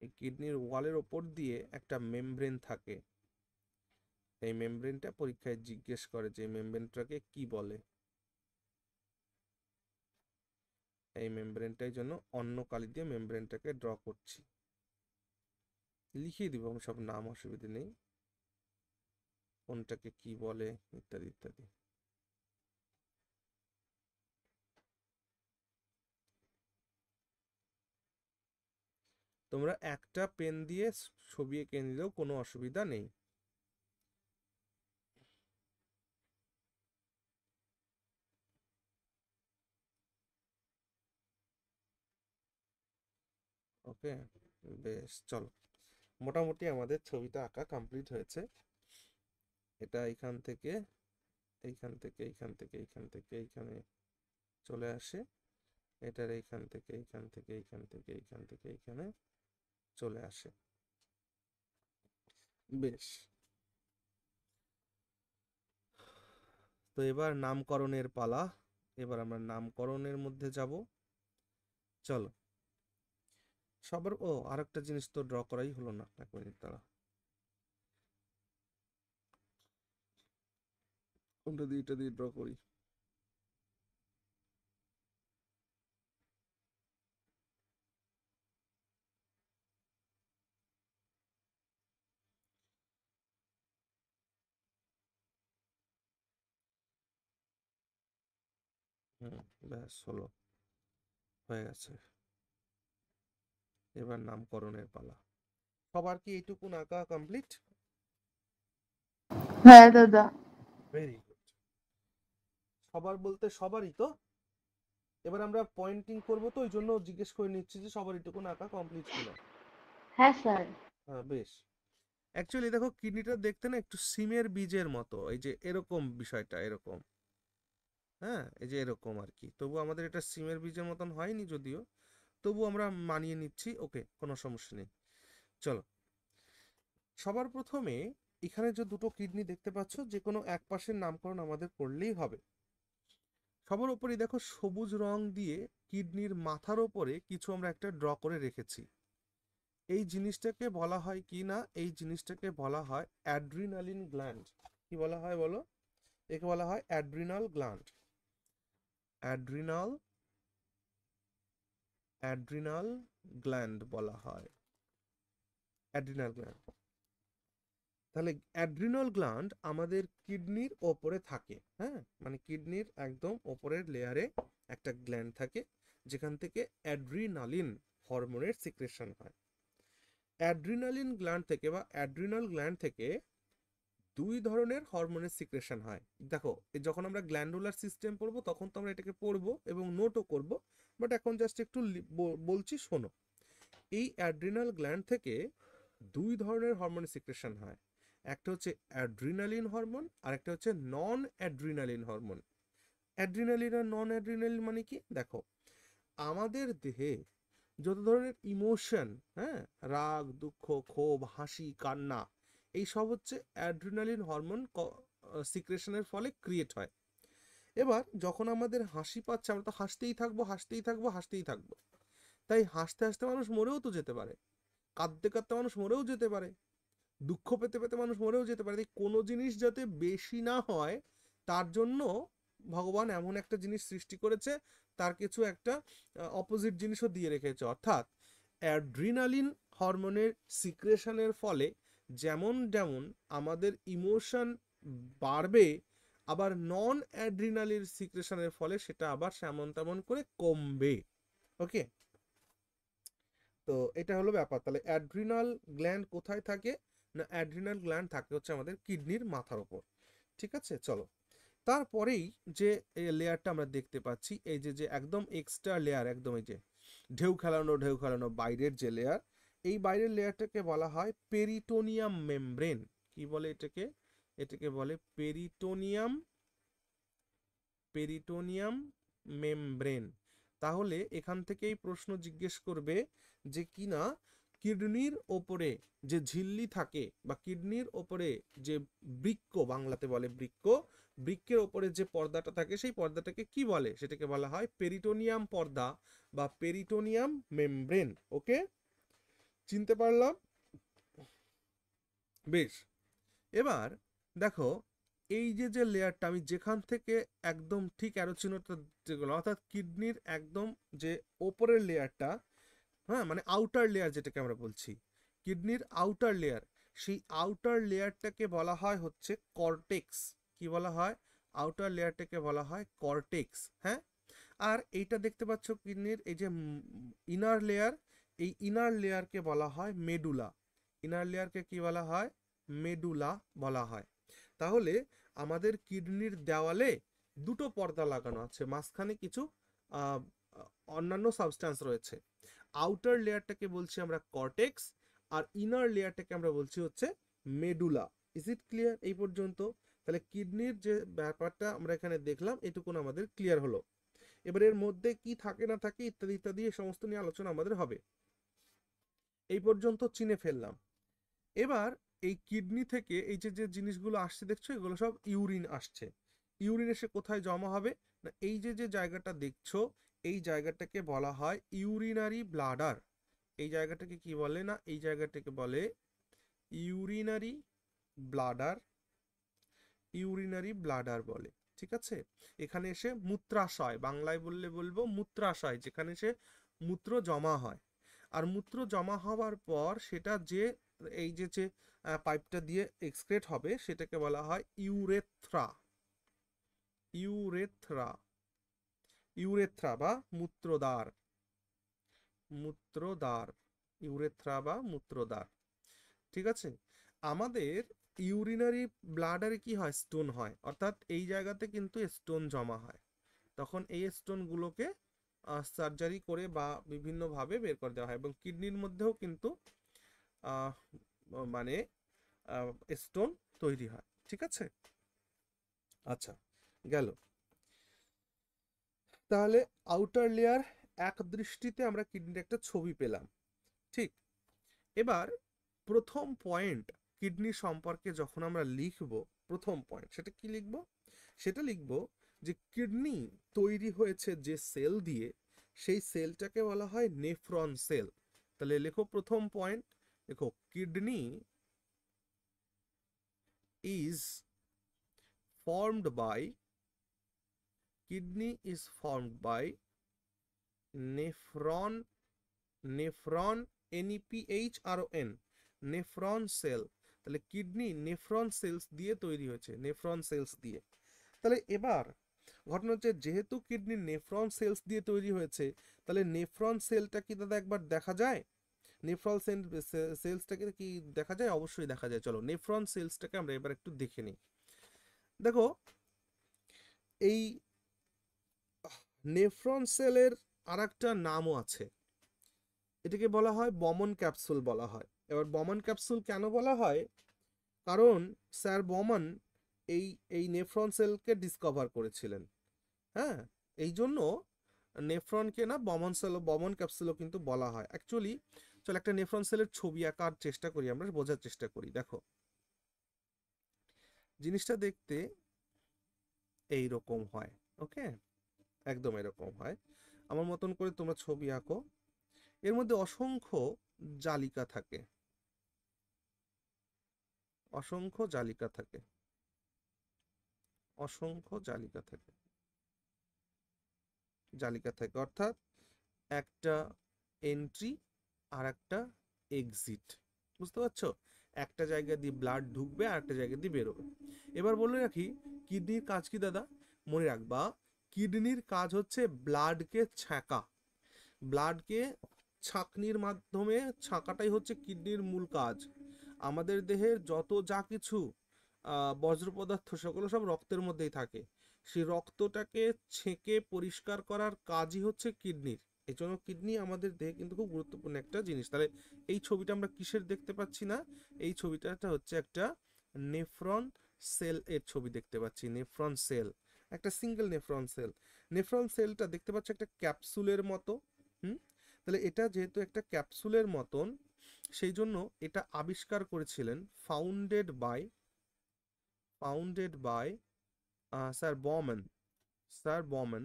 এই কিডনির ওয়ালের ওপর দিয়ে একটা মেমব্রেন থাকে, এই মেমব্রেনটা পরীক্ষায় জিজ্ঞেস করে যে মেমব্রেনটাকে কি বলে। এই মেমব্রেনটাই জন্য অন্য কালি দিয়ে মেমব্রেনটাকে ড্র করছি, লিখিয়ে দিব আমি সব নাম, অসুবিধে নেই, কোনটাকে কি বলে ইত্যাদি ইত্যাদি। তোমরা একটা পেন দিয়ে ছবি এঁকে নিলেও কোনো অসুবিধা নেই। ওকে, বেশ, চলো, মোটামুটি আমাদের ছবিটা আঁকা কমপ্লিট হয়েছে। এটা এইখান থেকে এইখান থেকে এইখান থেকে এইখান থেকে এইখানে চলে আসে, এটার এইখান থেকে এইখান থেকে এইখান থেকে এইখান থেকে এইখানে চলে আসে। বেশ, তো এবার নামকরণের পালা। এবার আমরা নামকরণের মধ্যে যাব, চলো। সবার, ও আরেকটা জিনিস তো ড্র করাই হলো না, এক মিনিট দাঁড়া, কোনটা দিয়ে এটা দিয়ে ড্র করি। হুম, ব্যাস হলো, হয়ে গেছে। এবার নামকরণের পালা। সবার কি এইটুকুন আঁকা কমপ্লিট? হ্যাঁ দাদা। Very good. সবার বলতে সবারই তো। এবার আমরা পয়েন্টিং করব, তো ওই জন্য জিজ্ঞেস করে নিচ্ছি যে সবার এইটুকুন আঁকা কমপ্লিট কিনা। হ্যাঁ স্যার। হ্যাঁ বেশ, অ্যাকচুয়ালি দেখো কিডনিটা দেখতে না একটু সিমের বীজের মতো, এই যে এরকম বিষয়টা এরকম, হ্যাঁ এই যে এরকম আর কি। তবু আমাদের এটা সিমের বীজের মতন হয়নি যদিও, তবু আমরা মানিয়ে নিচ্ছি, ওকে কোনো সমস্যা নেই। চলো, সবার প্রথমে এখানে যে দুটো কিডনি দেখতে পাচ্ছ, যে কোনো এক পাশের নামকরণ আমাদের করলেই হবে। সবার উপরে দেখো সবুজ রং দিয়ে কিডনির মাথার ওপরে কিছু আমরা একটা ড্র করে রেখেছি। এই জিনিসটাকে বলা হয় কি না, এই জিনিসটাকে বলা হয় অ্যাড্রিনালিন গ্ল্যান্ড। কি বলা হয় বলো? একে বলা হয় adrenal gland. Adrenal adrenal gland বলা হয়, অ্যাড্রিনাল গ্ল্যান্ড। তাহলে অ্যাড্রিনাল গ্ল্যান্ড আমাদের কিডনির ওপরে থাকে, হ্যাঁ মানে কিডনির একদম ওপরের লেয়ারে একটা গ্ল্যান্ড থাকে, যেখান থেকে অ্যাড্রিনালিন হরমোনের সিক্রেশন হয়। অ্যাড্রিনালিন গ্ল্যান্ড থেকে বা অ্যাড্রিনাল গ্ল্যান্ড থেকে দুই ধরনের হরমোনের সিক্রেশন হয়। দেখো যখন আমরা গ্ল্যান্ডুলার সিস্টেম পড়বো তখন তো আমরা এটাকে পড়বো এবং নোটও করব, বাট এখন জাস্ট একটু বলছি শোনো। এই অ্যাড্রিনাল গ্ল্যান্ড থেকে দুই ধরনের হরমোনের সিক্রেশন হয়। একটা হচ্ছে অ্যাড্রিনালিন হরমোন আর একটা হচ্ছে নন অ্যাড্রিনালিন হরমোন। অ্যাড্রিনালিন আর নন অ্যাড্রিনালিন মানে কি? দেখো আমাদের দেহে যত ধরনের ইমোশন, হ্যাঁ রাগ দুঃখ ক্ষোভ হাসি কান্না, এই সব হচ্ছে অ্যাড্রিনালিন হরমোন সিক্রেশনের ফলে ক্রিয়েট হয়। এবার যখন আমাদের হাসি পাচ্ছে আমরা তো হাসতেই থাকবো হাসতেই থাকবো হাসতেই থাকবো, তাই হাসতে হাসতে মানুষ মরেও তো যেতে পারে, কাঁদতে কাঁদতে মানুষ মরেও যেতে পারে, দুঃখ পেতে পেতে মানুষ মরেও যেতে পারে। তাই কোনো জিনিস যাতে বেশি না হয় তার জন্য ভগবান এমন একটা জিনিস সৃষ্টি করেছে, তার কিছু একটা অপোজিট জিনিসও দিয়ে রেখেছে। অর্থাৎ অ্যাড্রিনালিন হরমোনের সিক্রেশনের ফলে যেমন যেমন আমাদের ইমোশন বাড়বে, আবার নন অ্যাড্রিনালিন সিক্রেশনের ফলে সেটা আবার সেমন তেমন করে কমবে। ওকে, তো এটা হলো ব্যাপার। তাহলে অ্যাড্রিনাল গ্ল্যান্ড কোথায় থাকে না, অ্যাড্রিনাল গ্ল্যান্ড থাকে হচ্ছে আমাদের কিডনির মাথার উপর। ঠিক আছে, চলো তারপরেই যে লেয়ারটা আমরা দেখতে পাচ্ছি, এই যে যে একদম এক্সট্রা লেয়ার, একদম এই যে ঢেউ খেলানো বাইরের যে লেয়ার, এই বাইরের লেয়ারটাকে বলা হয় পেরিটোনিয়াম মেমব্রেন। কি বলে এটাকে? এটাকে বলে পেরিটোনিয়াম, পেরিটোনিয়াম মেমব্রেন। তাহলে এখান থেকেই প্রশ্ন জিজ্ঞেস করবে যে কিনা কিডনির ওপরে যে ঝিল্লি থাকে বা কিডনির ওপরে যে বৃক্ক, বাংলাতে বলে বৃক্ক, বৃক্কের ওপরে যে পর্দাটা থাকে সেই পর্দাটাকে কি বলে? সেটাকে বলা হয় পেরিটোনিয়াম পর্দা বা পেরিটোনিয়াম মেমব্রেন। ওকে, চিনতে পারলাম? বেশ, এবার দেখো এই যে যে লেয়ারটা আমি যেখান থেকে একদম ঠিক অ্যারো চিহ্নটা যেগুলো, অর্থাৎ কিডনির একদম যে ওপরের লেয়ারটা, হ্যাঁ মানে আউটার লেয়ার যেটাকে আমরা বলছি, কিডনির আউটার লেয়ার, সেই আউটার লেয়ারটাকে বলা হয় হচ্ছে কর্টেক্স। কি বলা হয়? আউটার লেয়ারটাকে বলা হয় কর্টেক্স, হ্যাঁ। আর এইটা দেখতে পাচ্ছ কিডনির এই যে ইনার লেয়ার, এই ইনার লেয়ারকে বলা হয় মেডুলা। ইনার লেয়ারকে কি বলা হয়? মেডুলা বলা হয়। তাহলে আমাদের কিডনির দেওয়ালে দুটো পর্দা লাগানো আছে, মাঝখানে কিছু আহ, অন্যান্য সাবস্ট্যান্স রয়েছে। আউটার লেয়ারটাকে বলছি আমরা কর্টেক্স, আর ইনার লেয়ারটাকে আমরা বলছি হচ্ছে মেডুলা। ইজ ইট ক্লিয়ার এই পর্যন্ত? তাহলে কিডনির যে ব্যাপারটা আমরা এখানে দেখলাম এটুকুন আমাদের ক্লিয়ার হলো। এবার এর মধ্যে কি থাকে না থাকে ইত্যাদি ইত্যাদি এই সমস্ত নিয়ে আলোচনা আমাদের হবে। এই পর্যন্ত চিনে ফেললাম। এবার এই কিডনি থেকে এই যে যে জিনিসগুলো আসছে দেখছো, এগুলো সব ইউরিন আসছে। ইউরিন এসে কোথায় জমা হবে না, এই যে যে জায়গাটা দেখছো এই জায়গাটাকে বলা হয় ইউরিনারি ব্লাডার। এই জায়গাটাকে কি বলে না, এই জায়গাটাকে বলে ইউরিনারি ব্লাডার, ইউরিনারি ব্লাডার বলে। ঠিক আছে, এখানে এসে মূত্রাশয়, বাংলায় বললে বলবো মূত্রাশয়, যেখানে এসে মূত্র জমা হয়। আর মূত্র জমা হওয়ার পর সেটা যে এই যে যে পাইপটা দিয়ে এক্সক্রেট হবে সেটাকে বলা হয় ইউরেথ্রা। ইউরেথ্রা, ইউরেথ্রা বা মূত্রদ্বার, মূত্রদ্বার, ইউরেথ্রা বা মূত্রদ্বার। ঠিক আছে, আমাদের ইউরিনারি ব্লাডারে কি হয়? স্টোন হয়, অর্থাৎ এই জায়গাতে কিন্তু স্টোন জমা হয়। তখন এই স্টোনগুলোকে সার্জারি করে বা বিভিন্নভাবে বের করে দেওয়া হয়। এবং কিডনির মধ্যেও কিন্তু মানে স্টোন তৈরি হয়। ঠিক আছে, আচ্ছা গেল। তাহলে আউটার লেয়ার, এক দৃষ্টিতে আমরা কিডনির একটা ছবি পেলাম। ঠিক, এবার প্রথম পয়েন্ট কিডনি সম্পর্কে যখন আমরা লিখব, প্রথম পয়েন্ট সেটা কি লিখব? সেটা লিখব যে কিডনি তৈরি হয়েছে যে সেল দিয়ে, সেই সেলটাকে বলা হয় নেফ্রন সেল। তাহলে লেখো প্রথম পয়েন্ট, দেখো kidney is formed by, kidney is formed by nephron, nephron NEPHRON, nephron cell. তাহলে কিডনি নেফ্রন সেলস দিয়ে তৈরি হয়েছে, নেফ্রন সেলস দিয়ে। তাহলে এবার ঘটনা হচ্ছে যেহেতু কিডনি নেফ্রন সেলস দিয়ে তৈরি হয়েছে, তাহলে নেফ্রন সেলটা কি দাদা একবার দেখা যায়? নেফ্রন সেলসটাকে কি দেখা যায়? অবশ্যই দেখা যায়। চলো নেফ্রন সেলসটাকে আমরা এবার একটু দেখে নিই। দেখো এই নেফ্রন সেলের আর একটা নামও আছে, এটাকে বলা হয় বমন ক্যাপসুল বলা হয়। এবার বমন ক্যাপসুল কেন বলা হয়? কারণ স্যার বমন এই এই নেফ্রন সেলকে ডিসকভার করেছিলেন। হ্যাঁ, এই জন্য নেফ্রনকে না বমন সেল, বমন ক্যাপসুলও কিন্তু বলা হয় অ্যাকচুয়ালি। চল একটা নেফ্রন সেলের ছবি আঁকার চেষ্টা করি, আমরা বোঝার চেষ্টা করি। দেখো জিনিসটা দেখতে এই রকম হয়, ওকে, একদম এরকম হয়। আমার মতন করে তোমরা ছবি আঁকো। এর মধ্যে অসংখ্য জালিকা থাকে, অসংখ্য জালিকা থাকে, অসংখ্য জালিকা থাকে, জালিকা থাকে অর্থাৎ একটা এন্ট্রি আর একটা এক্সিট। বুঝতে পারছো? একটা জায়গা দিয়ে ব্লাড ঢুকবে আর একটা জায়গা দিয়ে বেরোবে। এবার বলে রাখি কিডনির কাজ কি দাদা? মনে রাখবা কিডনির কাজ হচ্ছে ব্লাডকে ছাঁকা, ব্লাডকে ছাঁকনির মাধ্যমে ছাঁকাটাই হচ্ছে কিডনির মূল কাজ। আমাদের দেহের যত যা কিছু বজ্র পদার্থ সেগুলো সব রক্তের মধ্যেই থাকে, সেই রক্তটাকে ছেঁকে পরিষ্কার করার কাজই হচ্ছে কিডনির। এই জন্য কিডনি আমাদের দেহে কিন্তু খুব গুরুত্বপূর্ণ একটা জিনিস। তাহলে এই ছবিটা আমরা কিসের দেখতে পাচ্ছি না? এই ছবিটা হচ্ছে একটা নেফ্রন সেল এর ছবি দেখতে পাচ্ছি, নেফ্রন সেল, একটা সিঙ্গেল নেফ্রন সেল। নেফ্রন সেলটা দেখতে পাচ্ছি একটা ক্যাপসুলের মতো। হুম, তাহলে এটা যেহেতু একটা ক্যাপসুলের মতন, সেই জন্য এটা আবিষ্কার করেছিলেন founded by sir Bowman, sir Bowman.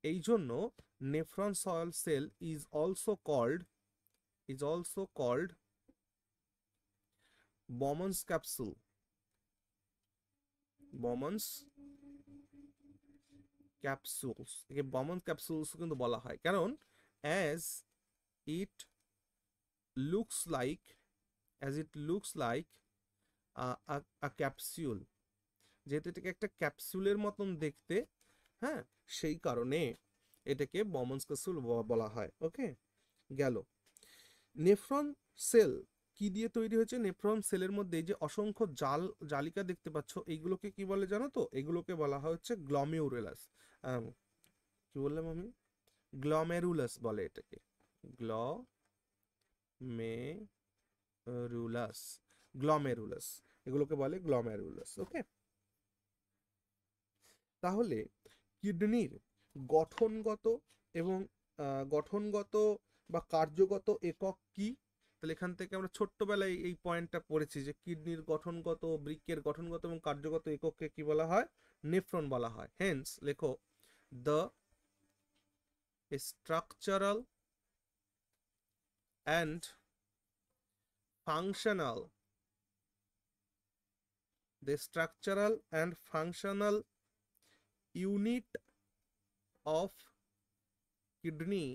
এই জন্য nephron soil cell is also called Bowman's capsule, Bowman's capsules, একে বমন ক্যাপসুলস কিন্তু বলা হয়। কারণ as it looks like, as it looks like a capsule, যেহেতু এটাকে একটা ক্যাপসুলের মতন দেখতে, হ্যাঁ, সেই কারণে এটাকে বমন্স ক্যাপসুল বলা হয়। ওকে, গেল। নেফ্রন সেল কি দিয়ে তৈরি হয়েছে? নেফ্রন সেলের মধ্যে এই যে অসংখ্য জালিকা দেখতে পাচ্ছ, এইগুলোকে কি বলে জানো তো? এগুলোকে বলা হয় হচ্ছে গ্লমেরুলাস। কি বললাম আমি? গ্লমেরুলাস বলে এটাকে, গ্লমেরুলাস, গ্লমেরুলাস, এগুলোকে বলে গ্লমেরুলাস। ওকে, তাহলে কিডনির গঠনগত এবং গঠনগত বা কার্যগত একক কি? তাহলে এখান থেকে আমরা ছোট্টবেলায় এই পয়েন্টটা পড়েছি যে কিডনির গঠনগত, বৃক্কের গঠনগত এবং কার্যগত একককে কি বলা হয়? নেফ্রন বলা হয়। হেন্স লেখো the structural and functional, the structural and functional unit of kidney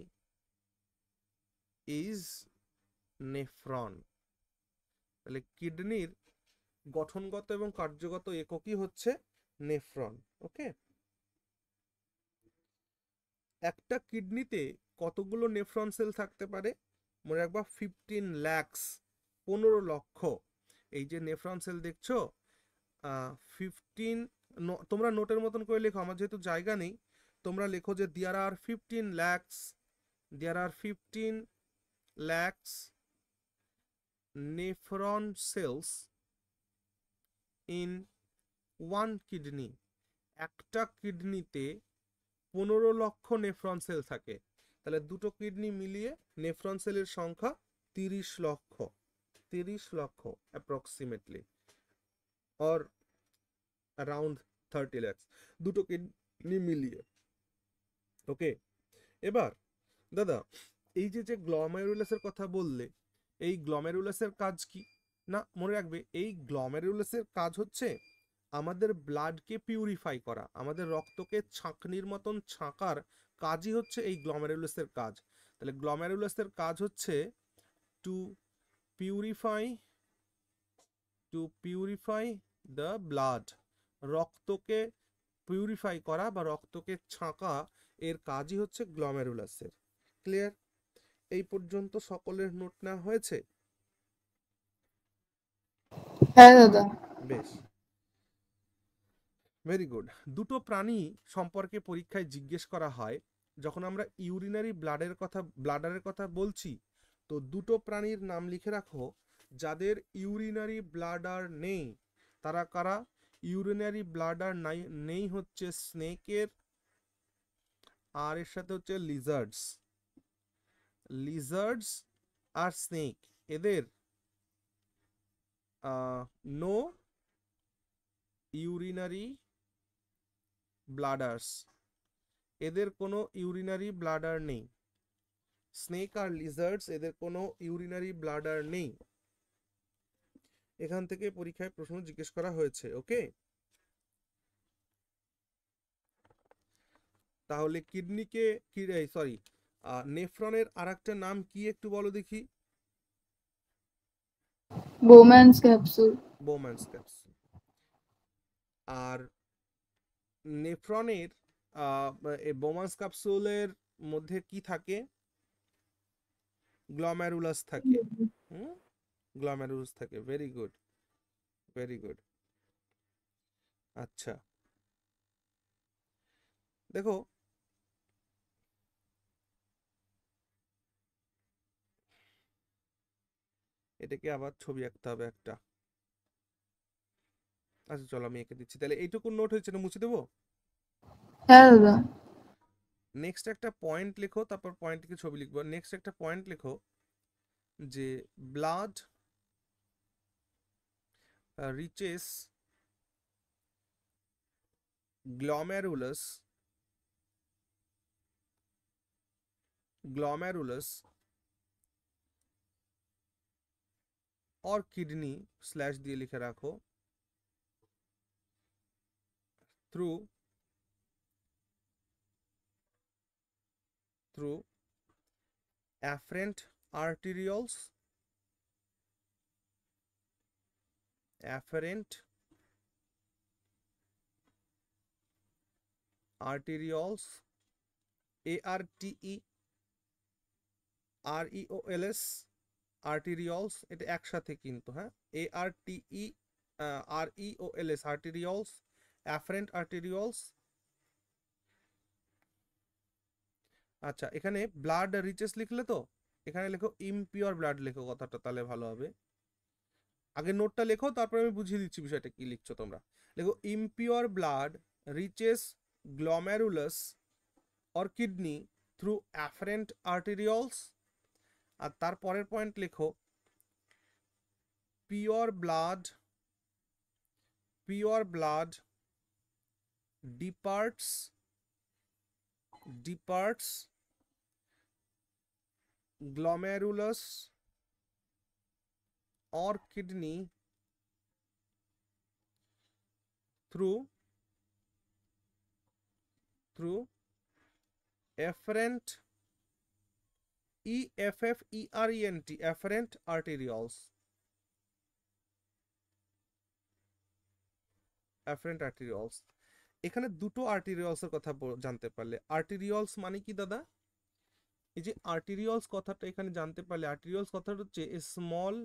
is nephron। তাহলে কিডনির গঠনগত এবং কার্যগত এককই হচ্ছে নেফ্রন। ওকে, একটা কিডনিতে কতগুলো নেফ্রন সেল থাকতে পারে? মনে রাখবা 15 lakhs, 15 লক্ষ। এই যে নেফ্রন সেল দেখছো, 15, তোমরা নোটের মতন করে লেখো, আমার যেহেতু জায়গা নেই, তোমরা লেখো যে there are 15 lakhs, there are 15 lakhs nephron cells in one kidney, একটা কিডনিতে 15 লক্ষ নেফ্রন সেল থাকে। তাহলে দুটো কিডনি মিলিয়ে নেফ্রন সেলের সংখ্যা 30 লক্ষ, 30 লক্ষ অ্যাপ্রক্সিমেটলি, অর অ্যারাউন্ড 30 lakhs, দুটো কিডনি মিলিয়ে। ওকে, এবার দাদা এই যে যে গ্লমেরুলাসের কথা বললে, এই গ্লমেরুলাসের কাজ কি? না, মনে রাখবে এই গ্লমেরুলাসের কাজ হচ্ছে আমাদের ব্লাডকে পিউরিফাই করা, আমাদের রক্তকে ছাঁকনির মতন ছাঁকার কাজই হচ্ছে এই গ্লমেরুলাসের কাজ। তাহলে গ্লমেরুলাসের কাজ হচ্ছে two purify, two purify the blood, রক্তকে পিউরিফাই করা বা রক্তকে ছাঁকা, এর কাজই হচ্ছে গ্লমেরুলাসের। ক্লিয়ার? এই পর্যন্ত সকলের নোট নেওয়া হয়েছে? হ্যাঁ দাদা। বেশ, ভেরি গুড। দুটো প্রাণী সম্পর্কে পরীক্ষায় জিজ্ঞেস করা হয় যখন আমরা ইউরিনারি ব্লাডারের কথা বলছি, তো দুটো প্রাণীর নাম লিখে রাখো যাদের ইউরিনারি ব্লাডার নেই। তারা কারা? ইউরিনারি ব্লাডার নেই হচ্ছে স্নেকের, আর এর সাথে হচ্ছে লিজার্ডস। লিজার্ডস আর স্নেক, এদের নো ইউরিনারি ব্লাডার্স, এদের কোনো ইউরিনারি ব্লাডার নেই। স্নেক আর লিজার্ডস, এদের কোনো ইউরিনারি ব্লাডার নেই। এখান থেকে পরীক্ষায় প্রশ্ন জিজ্ঞেস করা হয়েছে। ওকে, তাহলে কিডনিকে সরি, নেফ্রনের আরেকটা নাম কি একটু বলো দেখি? Bowman's capsule. Bowman's capsule. আর নেফ্রনের বোম্যান্স ক্যাপসুলের মধ্যে কি থাকে? গ্লমেরুলাস থাকে। গ্লমেরুলাস থাকে। Very good, very good. আচ্ছা, দেখো এটাকে আবার ছবি আঁকতে হবে একটা। আচ্ছা চলো আমি এঁকে দিচ্ছি। তাহলে এইটুকু নোট হয়েছে না, মুছে দেবো? হ্যাঁ দাদা। নেক্সট একটা পয়েন্ট লেখো, তারপর পয়েন্ট থেকে ছবি লিখবো। নেক্সট একটা পয়েন্ট লেখো যে ব্লাড রিচেস গ্লমেরুলাস और किडनी स्लैश দিয়ে লিখে রাখো through afferent arterioles, afferent arterioles, ARTEREOLS, arterioles, এটা একসাথে কিন্তু, হ্যাঁ, ARTEREOLS, arterioles, afferent arterioles। আচ্ছা, এখানে ব্লাড রিচেস লিখলে তো, এখানে লেখো ইমপিওর ব্লাড লেখো কথাটা, তাহলে ভালো হবে। আগে নোটটা লেখো, তারপর আমি বুঝিয়ে দিচ্ছি বিষয়টা কি লিখছো তোমরা। লেখো impure blood reaches glomerulus or kidney through afferent arterioles. আর তারপরের পয়েন্ট লেখো pure blood departs glomerulus or kidney through efferent efferent arterioles, এখানে দুটো আর্টেরিয়লস এর কথা জানতে পারলে। আর্টেরিয়লস মানে কি দাদা? এই যে আর্টেরিয়লস কথাটা এখানে জানতে পারলে, আর্টেরিয়লস কথাটা হচ্ছে স্মল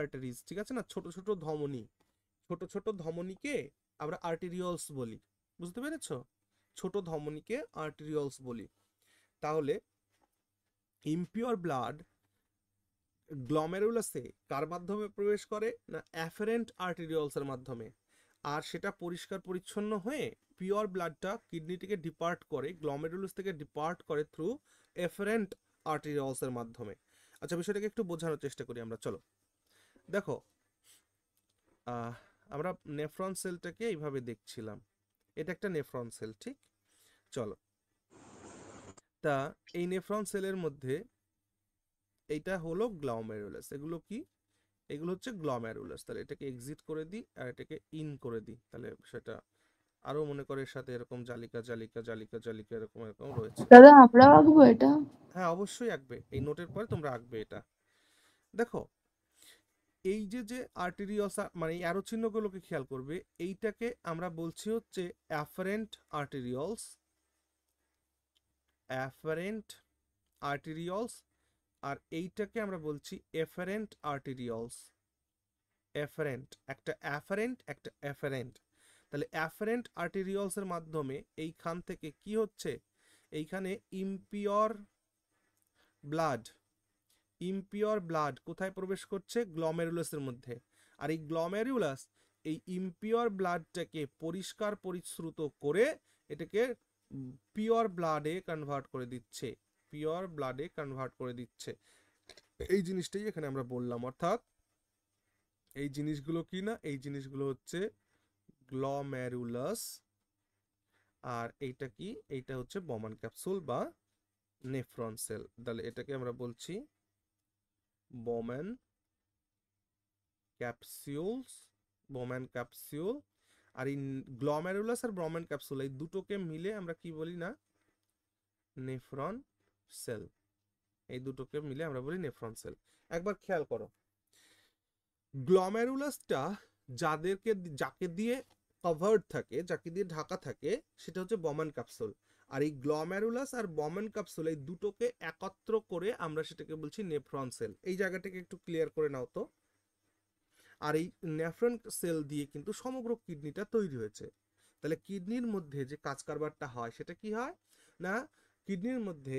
আর্টারিজ, ঠিক আছে না? ছোট ছোট ধমনী, ছোট ছোট ধমনীকে আমরা আর্টেরিয়লস বলি, বুঝতে পেরেছো? ছোট ধমনীকে আর্টেরিয়লস বলি। তাহলে ইমপিওর ব্লাড গ্লমেরুলাসে কার মাধ্যমে প্রবেশ করে না অ্যাফারেন্ট আর্টেরিয়লসের মাধ্যমে, আর সেটা পরিষ্কার পরিচ্ছন্ন হয়ে পিওর ব্লাডটা কিডনি থেকে ডিপার্ট করে, গ্লমেরুলাস থেকে ডিপার্ট করে থ্রু এফারেন্ট আর্টেরিয়লসের মাধ্যমে। আচ্ছা, বিষয়টাকে একটু বোঝানোর চেষ্টা করি আমরা। চলো দেখো, আমরা নেফ্রন সেলটাকে এইভাবে দেখছিলাম, এটা একটা নেফ্রন সেল, ঠিক? চলো, তা এই নেফ্রন সেলের মধ্যে এইটা হলো গ্লমেরুলাস, এগুলো কি? এগুলো হচ্ছে গ্লমেরুলাস। তাহলে এটাকে এক্সিট করে দিই আর এটাকে ইন করে দিই, তাহলে সেটা আরো মনে করে এর সাথে এরকম জালিকা জালিকা জালিকা জালিকা এরকম এরকম রয়েছে। দাদা আমরাও আঁকবো এটা? হ্যাঁ, অবশ্যই আঁকবে, এই নোটের পরে তোমরা আঁকবে এটা। দেখো, এই যে যে আর্টেরিয়স, মানে অ্যারো চিহ্নগুলোকে খেয়াল করবে, এইটাকে আমরা বলছি হচ্ছে অ্যাফারেন্ট আর্টেরিয়লস, অ্যাফারেন্ট আর্টেরিয়লস, আর এইটাকে আমরা বলছি এফারেন্ট আর্টেরিয়লস। এফারেন্ট, একটা অ্যাফারেন্ট একটা এফারেন্ট। তাহলে অ্যাফারেন্ট আর্টেরিয়লসের মাধ্যমে এইখান থেকে কি হচ্ছে, এইখানে ইমপিওর ব্লাড, ইমপিওর ব্লাড কোথায় প্রবেশ করছে? গ্লমেরুলাসের মধ্যে। আর এই গ্লমেরুলাস এই ইমপিওর ব্লাডটাকে পরিষ্কার পরিশ্রুত করে এটাকে পিওর ব্লাডে কনভার্ট করে দিচ্ছে, পিওর ব্লাডে কনভার্ট করে দিচ্ছে। এই জিনিসটাই এখানে আমরা বললাম, অর্থাৎ এই জিনিসগুলো কি না, এই জিনিসগুলো হচ্ছে গ্লমেরুলাস, আর এইটা কি? এইটা হচ্ছে বমান ক্যাপসুল বা নেফ্রন সেল। তাহলে এটাকে আমরা বলছি বম্যান ক্যাপসিউলস, বম্যান ক্যাপসিউল। আর এই গ্লমেরুলাস আর বম্যান ক্যাপসুল এই দুটোকে মিলে আমরা কি বলি না, নেফ্রন সেল। এই দুটোকে মিলে আমরা বলি নেফ্রন সেল। একবার খেয়াল করো, গ্লমেরুলাসটা যাকে দিয়ে কভার্ড থাকে, যাকে দিয়ে ঢাকা থাকে, সেটা হচ্ছে বম্যান ক্যাপসুল। আর এই গ্লমেরুলাস আর বম্যান ক্যাপসুল এই দুটোকে একত্র করে আমরা সেটাকে বলছি নেফ্রন সেল। এই জায়গাটাকে একটু ক্লিয়ার করে নাও তো। আর এই নেফ্রন সেল দিয়ে কিন্তু সমগ্র কিডনিটা তৈরি হয়েছে। তাহলে কিডনির মধ্যে যে কাজ কারবারটা হয় সেটা কি হয় না, কিডনির মধ্যে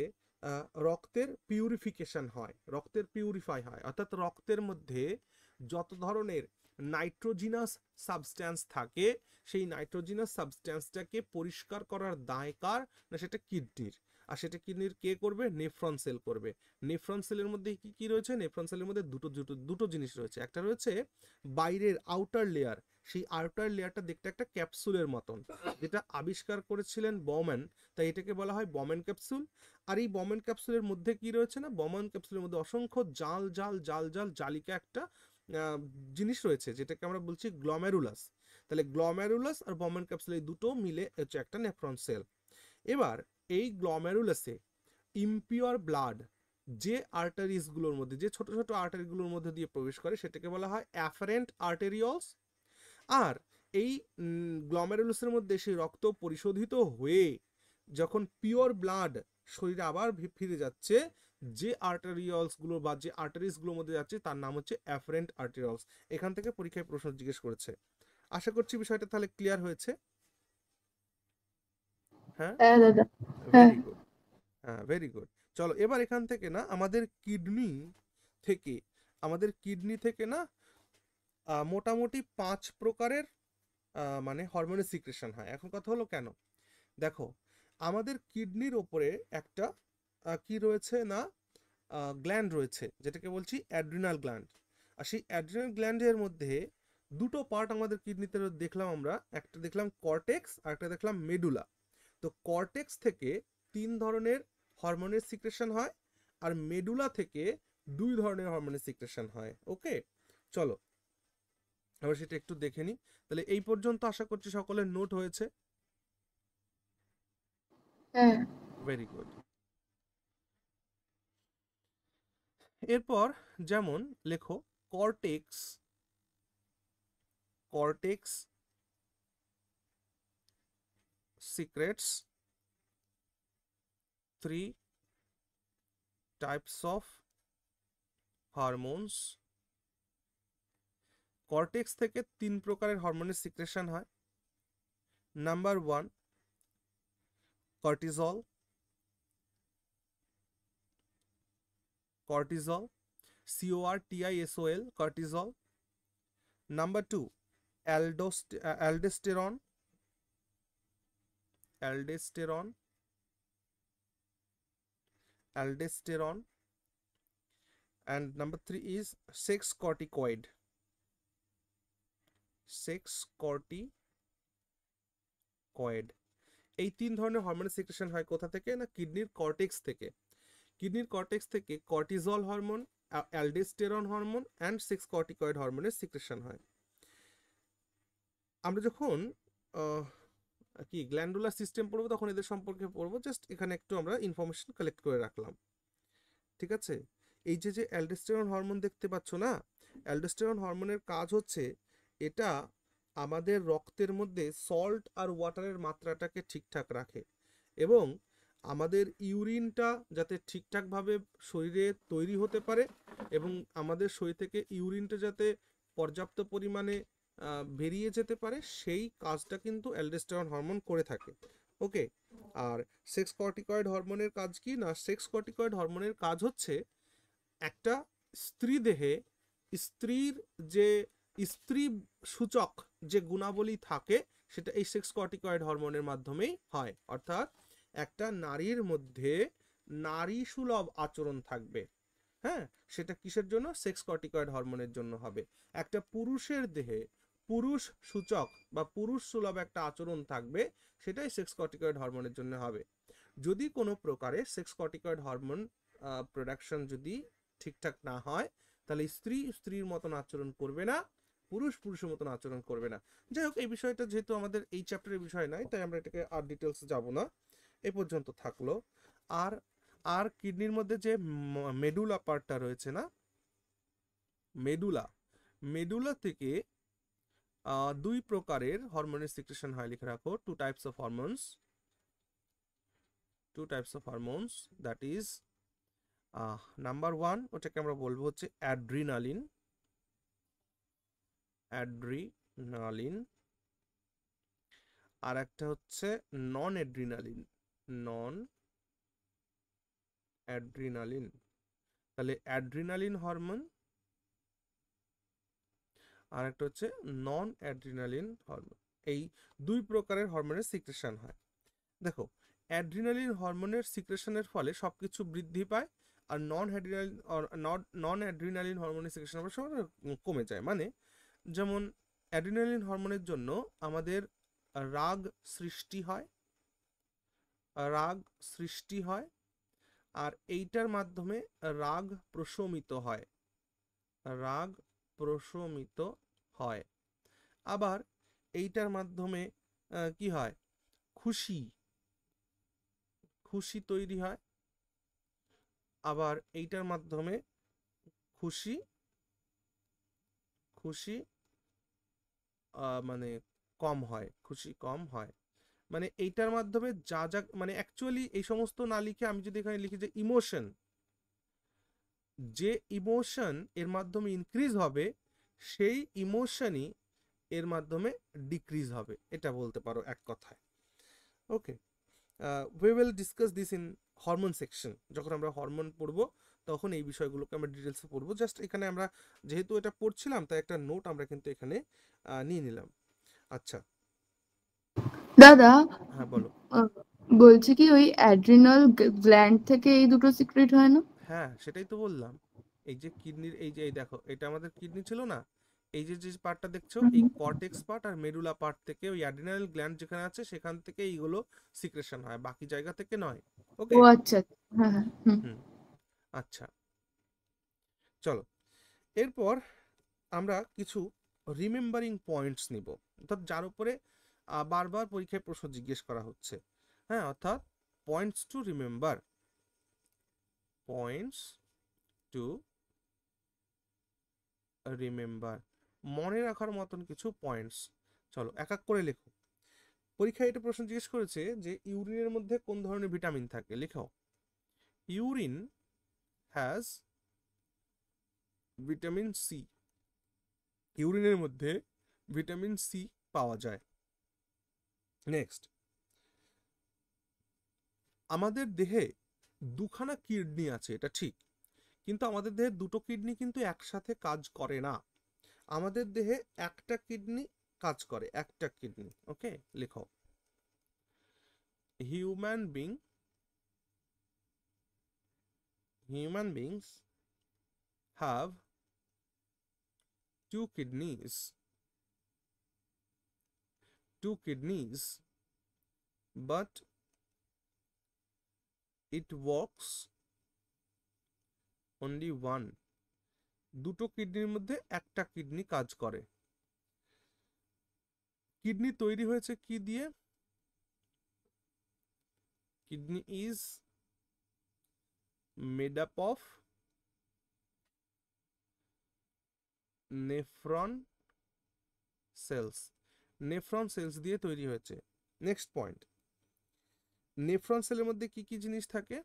রক্তের পিউরিফিকেশন হয়, রক্তের পিউরিফাই হয়, অর্থাৎ রক্তের মধ্যে যত ধরনের নাইট্রোজিনাস সাবস্ট্যান্স থাকে সেই নাইট্রোজিনাস সাবস্ট্যান্সটাকে পরিষ্কার করার দায় কার না, সেটা কিডনির। আর সেটা কিডনির কে করবে? নেফ্রন সেল করবে। নেফ্রন সেলের মধ্যে কি কি রয়েছে? নেফ্রন সেলের মধ্যে দুটো জিনিস রয়েছে। একটা রয়েছে বাইরের আউটার লেয়ার, সেই আউটার লেয়ারটা দেখতে একটা ক্যাপসুলের মতন, যেটা আবিষ্কার করেছিলেন বম্যান, তাই এটাকে বলা হয় বম্যান ক্যাপসুল। আর এই বম্যান ক্যাপসুলের মধ্যে কি রয়েছে না, বম্যান ক্যাপসুলের মধ্যে অসংখ্য জাল জাল জাল জাল জালিকা একটা জিনিস রয়েছে, যেটাকে আমরা বলছি গ্লমেরুলাস। তাহলে গ্লমেরুলাস আর বম্যান ক্যাপসুল এই দুটো মিলে হচ্ছে একটা নেফ্রন সেল। এবার এই গ্লমেরুলাসে ইমপিওর ব্লাড যে আর্টারিসগুলোর মধ্যে, যে ছোট ছোট আর্টারিগুলোর মধ্যে দিয়ে প্রবেশ করে সেটাকে বলা হয় অ্যাফারেন্ট আর্টেরিয়লস। আর এই গ্লমেরুলাসের মধ্যে সেই রক্ত পরিশোধিত হয়ে যখন পিওর ব্লাড শরীরে আবার ফিরে যাচ্ছে, যে আর্টারিয়লসগুলো বা যে আর্টারিসগুলোর মধ্যে যাচ্ছে তার নাম হচ্ছে অ্যাফারেন্ট আর্টেরিয়লস। এখান থেকে পরীক্ষায় প্রশ্ন জিজ্ঞেস করেছে। আশা করছি বিষয়টা তাহলে ক্লিয়ার হয়েছে। হ্যাঁ, হ্যাঁ দাদা, হ্যাঁ। ভেরি গুড, হ্যাঁ ভেরি গুড। চলো এবার এখান থেকে না আমাদের কিডনি থেকে, আমাদের কিডনি থেকে না মোটামুটি 5 প্রকারের মানে হরমোনের সিক্রেশন হয়। এখন কথা হলো কেন, দেখো আমাদের কিডনির ওপরে একটা কি রয়েছে না, গ্ল্যান্ড রয়েছে, যেটাকে বলছি অ্যাড্রিনাল গ্ল্যান্ড। আর সেই অ্যাড্রিনাল গ্ল্যান্ডের মধ্যে দুটো পার্ট আমাদের কিডনিতে দেখলাম আমরা, একটা দেখলাম কর্টেক্স আর একটা দেখলাম মেডুলা। তো কর্টেক্স থেকে 3 ধরনের হরমোনের সিক্রেশন হয়, আর মেডুলা থেকে 2 ধরনের হরমোনের সিক্রেশন হয়। ওকে, চলো আমরা সেটা একটু দেখে নিই। তাহলে এই পর্যন্ত আশা করছি সকলের নোট হয়েছে। হ্যাঁ। Very good. এরপর যেমন লেখো, cortex, cortex secretes 3 types of hormones। Cortex থেকে 3 প্রকারের হরমোনের সিক্রেশন হয়। Number 1 cortisol, cortisol. cortisol, cortisol. Number 2, aldosterone, aldosterone, aldosterone. And number 3 is sex corticoid, sex corticoid. এই 3 ধরনের হরমোনের সিক্রেশন হয় কোথা থেকে? না কিডনির কর্টেক্স থেকে। কিডনির কর্টেক্স থেকে cortisol hormone, aldosterone hormone and sex corticoid হরমোনের সিক্রেশন হয়। আমরা যখন কি গ্ল্যান্ডুলার সিস্টেম পড়বো তখন এদের সম্পর্কে পড়বো, জাস্ট এখানে একটু আমরা ইনফরমেশন কালেক্ট করে রাখলাম, ঠিক আছে? এই যে অ্যালডোস্টেরন হরমোন দেখতে পাচ্ছ না, অ্যালডোস্টেরন হরমোনের কাজ হচ্ছে এটা আমাদের রক্তের মধ্যে সল্ট আর ওয়াটারের মাত্রাটাকে ঠিকঠাক রাখে এবং আমাদের ইউরিনটা যাতে ঠিকঠাকভাবে শরীরে তৈরি হতে পারে এবং আমাদের শরীর থেকে ইউরিনটা যাতে পর্যাপ্ত পরিমাণে বেরিয়ে যেতে পারে, সেই কাজটা কিন্তু অ্যালডোস্টেরন হরমোন করে থাকে। ওকে, আর সেক্স কর্টিকয়েড হরমোনের কাজ কি? না সেক্স কর্টিকয়েড হরমোনের কাজ হচ্ছে একটা স্ত্রী দেহে স্ত্রীর যে স্ত্রী সূচক যে গুণাবলী থাকে সেটা এই সেক্স কর্টিকয়েড হরমোনের মাধ্যমেই হয়। অর্থাৎ একটা নারীর মধ্যে নারী সুলভ আচরণ থাকবে, হ্যাঁ, সেটা কিসের জন্য? সেক্স কর্টিকয়েড হরমোনের জন্য হবে। একটা পুরুষের দেহে পুরুষ সূচক বা পুরুষ সুলভ একটা আচরণ থাকবে, সেটাই সেক্স কর্টিকয়েড হরমোনের জন্য হবে। যদি কোনো প্রকারে সেক্স কর্টিকয়েড হরমোন প্রোডাকশন যদি ঠিকঠাক না হয়, তাহলে স্ত্রী স্ত্রীর মতন আচরণ করবে না, পুরুষ পুরুষের মতন আচরণ করবে না। যাই হোক, এই বিষয়টা যেহেতু আমাদের এই চ্যাপ্টারের বিষয় নাই, তাই আমরা এটাকে আর ডিটেলস যাব না, এ পর্যন্ত থাকলো। আর আর কিডনির মধ্যে যে মেডুলা পার্টটা রয়েছে না, মেডুলা থেকে 2 প্রকারের হরমোনের সিক্রেশন হয়, লিখে রাখো। 2 types of hormones, that is number 1, ওটাকে আমরা বলবো হচ্ছে অ্যাড্রিনালিন, আর একটা হচ্ছে নন অ্যাড্রিনালিন। তাহলে অ্যাড্রিনালিন হরমোন আর একটা হচ্ছে নন অ্যাড্রিনালিন হরমোন, এই 2 প্রকারের হরমোনের সিক্রেশন হয়। দেখো, অ্যাড্রিনালিন হরমোনের সিক্রেশনের ফলে সবকিছু বৃদ্ধি পায়, আর নন অ্যাড্রিনালিন হরমোনের সিক্রেশন কমে যায়। মানে যেমন অ্যাড্রিনালিন হরমোনের জন্য আমাদের রাগ সৃষ্টি হয় আর এইটার মাধ্যমে রাগ প্রশমিত হয়। আবার এইটার মাধ্যমে কি হয়? খুশি তৈরি হয়। আবার এইটার মাধ্যমে খুশি মানে খুশি কম হয়। মানে এইটার মাধ্যমে যা মানে অ্যাকচুয়ালি এই সমস্ত না লিখে আমি যদি এখানে লিখি যে ইমোশন এর মাধ্যমে ইনক্রিজ হবে, সেই ইমোশনই এর মাধ্যমে ডিক্রিজ হবে, এটা বলতে পারো এক কথায়। ওকে, we will discuss this in hormone section. যখন আমরা হরমোন পড়বো তখন এই বিষয়গুলোকে আমরা ডিটেলসে পড়বো। জাস্ট এখানে আমরা যেহেতু এটা পড়ছিলাম তাই একটা নোট আমরা কিন্তু এখানে নিয়ে নিলাম। আচ্ছা দাদা, হ্যাঁ বলো। বলছি কি ওই অ্যাড্রিনাল গ্ল্যান্ড থেকে এই দুটো সিক্রেট হয় না? হ্যাঁ, সেটাই তো বললাম। এই যে কিডনির এই দেখো, এটা আমাদের কিডনি ছিল না, এই যে পার্টটা দেখছো, এই কর্টেক্স পার্ট আর মেডুলা পার্ট থেকে ওই অ্যাড্রিনাল গ্ল্যান্ড যেখানে আছে সেখান থেকে এইগুলো সিক্রেশন হয়, বাকি জায়গা থেকে নয়। ওকে, ও আচ্ছা, হ্যাঁ হ্যাঁ, আচ্ছা চলো, এরপর আমরা কিছু রিমেম্বারিং পয়েন্টস নিব, অর্থাৎ যার উপরে বারবার পরীক্ষায় প্রশ্ন জিজ্ঞেস করা হচ্ছে। হ্যাঁ, অর্থাৎ পয়েন্টস টু রিমেম্বার, মনে রাখার মতন কিছু পয়েন্টস। চলো এক এক করে লেখো। পরীক্ষায় এটা প্রশ্ন জিজ্ঞেস করেছে যে ইউরিনের মধ্যে কোন ধরনের ভিটামিন থাকে, লেখো। ইউরিন হ্যাজ ভিটামিন সি, ইউরিনের মধ্যে ভিটামিন সি পাওয়া যায়। নেক্সট, আমাদের দেহে 2খানা কিডনি আছে, এটা ঠিক, কিন্তু আমাদের দেহে দুটো কিডনি কিন্তু একসাথে কাজ করে না, আমাদের দেহে একটা কিডনি কাজ করে, একটা কিডনি। ওকে, লিখো human being human beings have two kidneys, but it works only one. দুটো কিডনির মধ্যে একটা কিডনি কাজ করে। কিডনি তৈরি হয়েছে কি দিয়ে? Kidney is made up of nephron cells. Nephron cells দিয়ে তৈরি হয়েছে। নেক্সট পয়েন্ট, নেফ্রন সেলের মধ্যে কি কি জিনিস থাকে?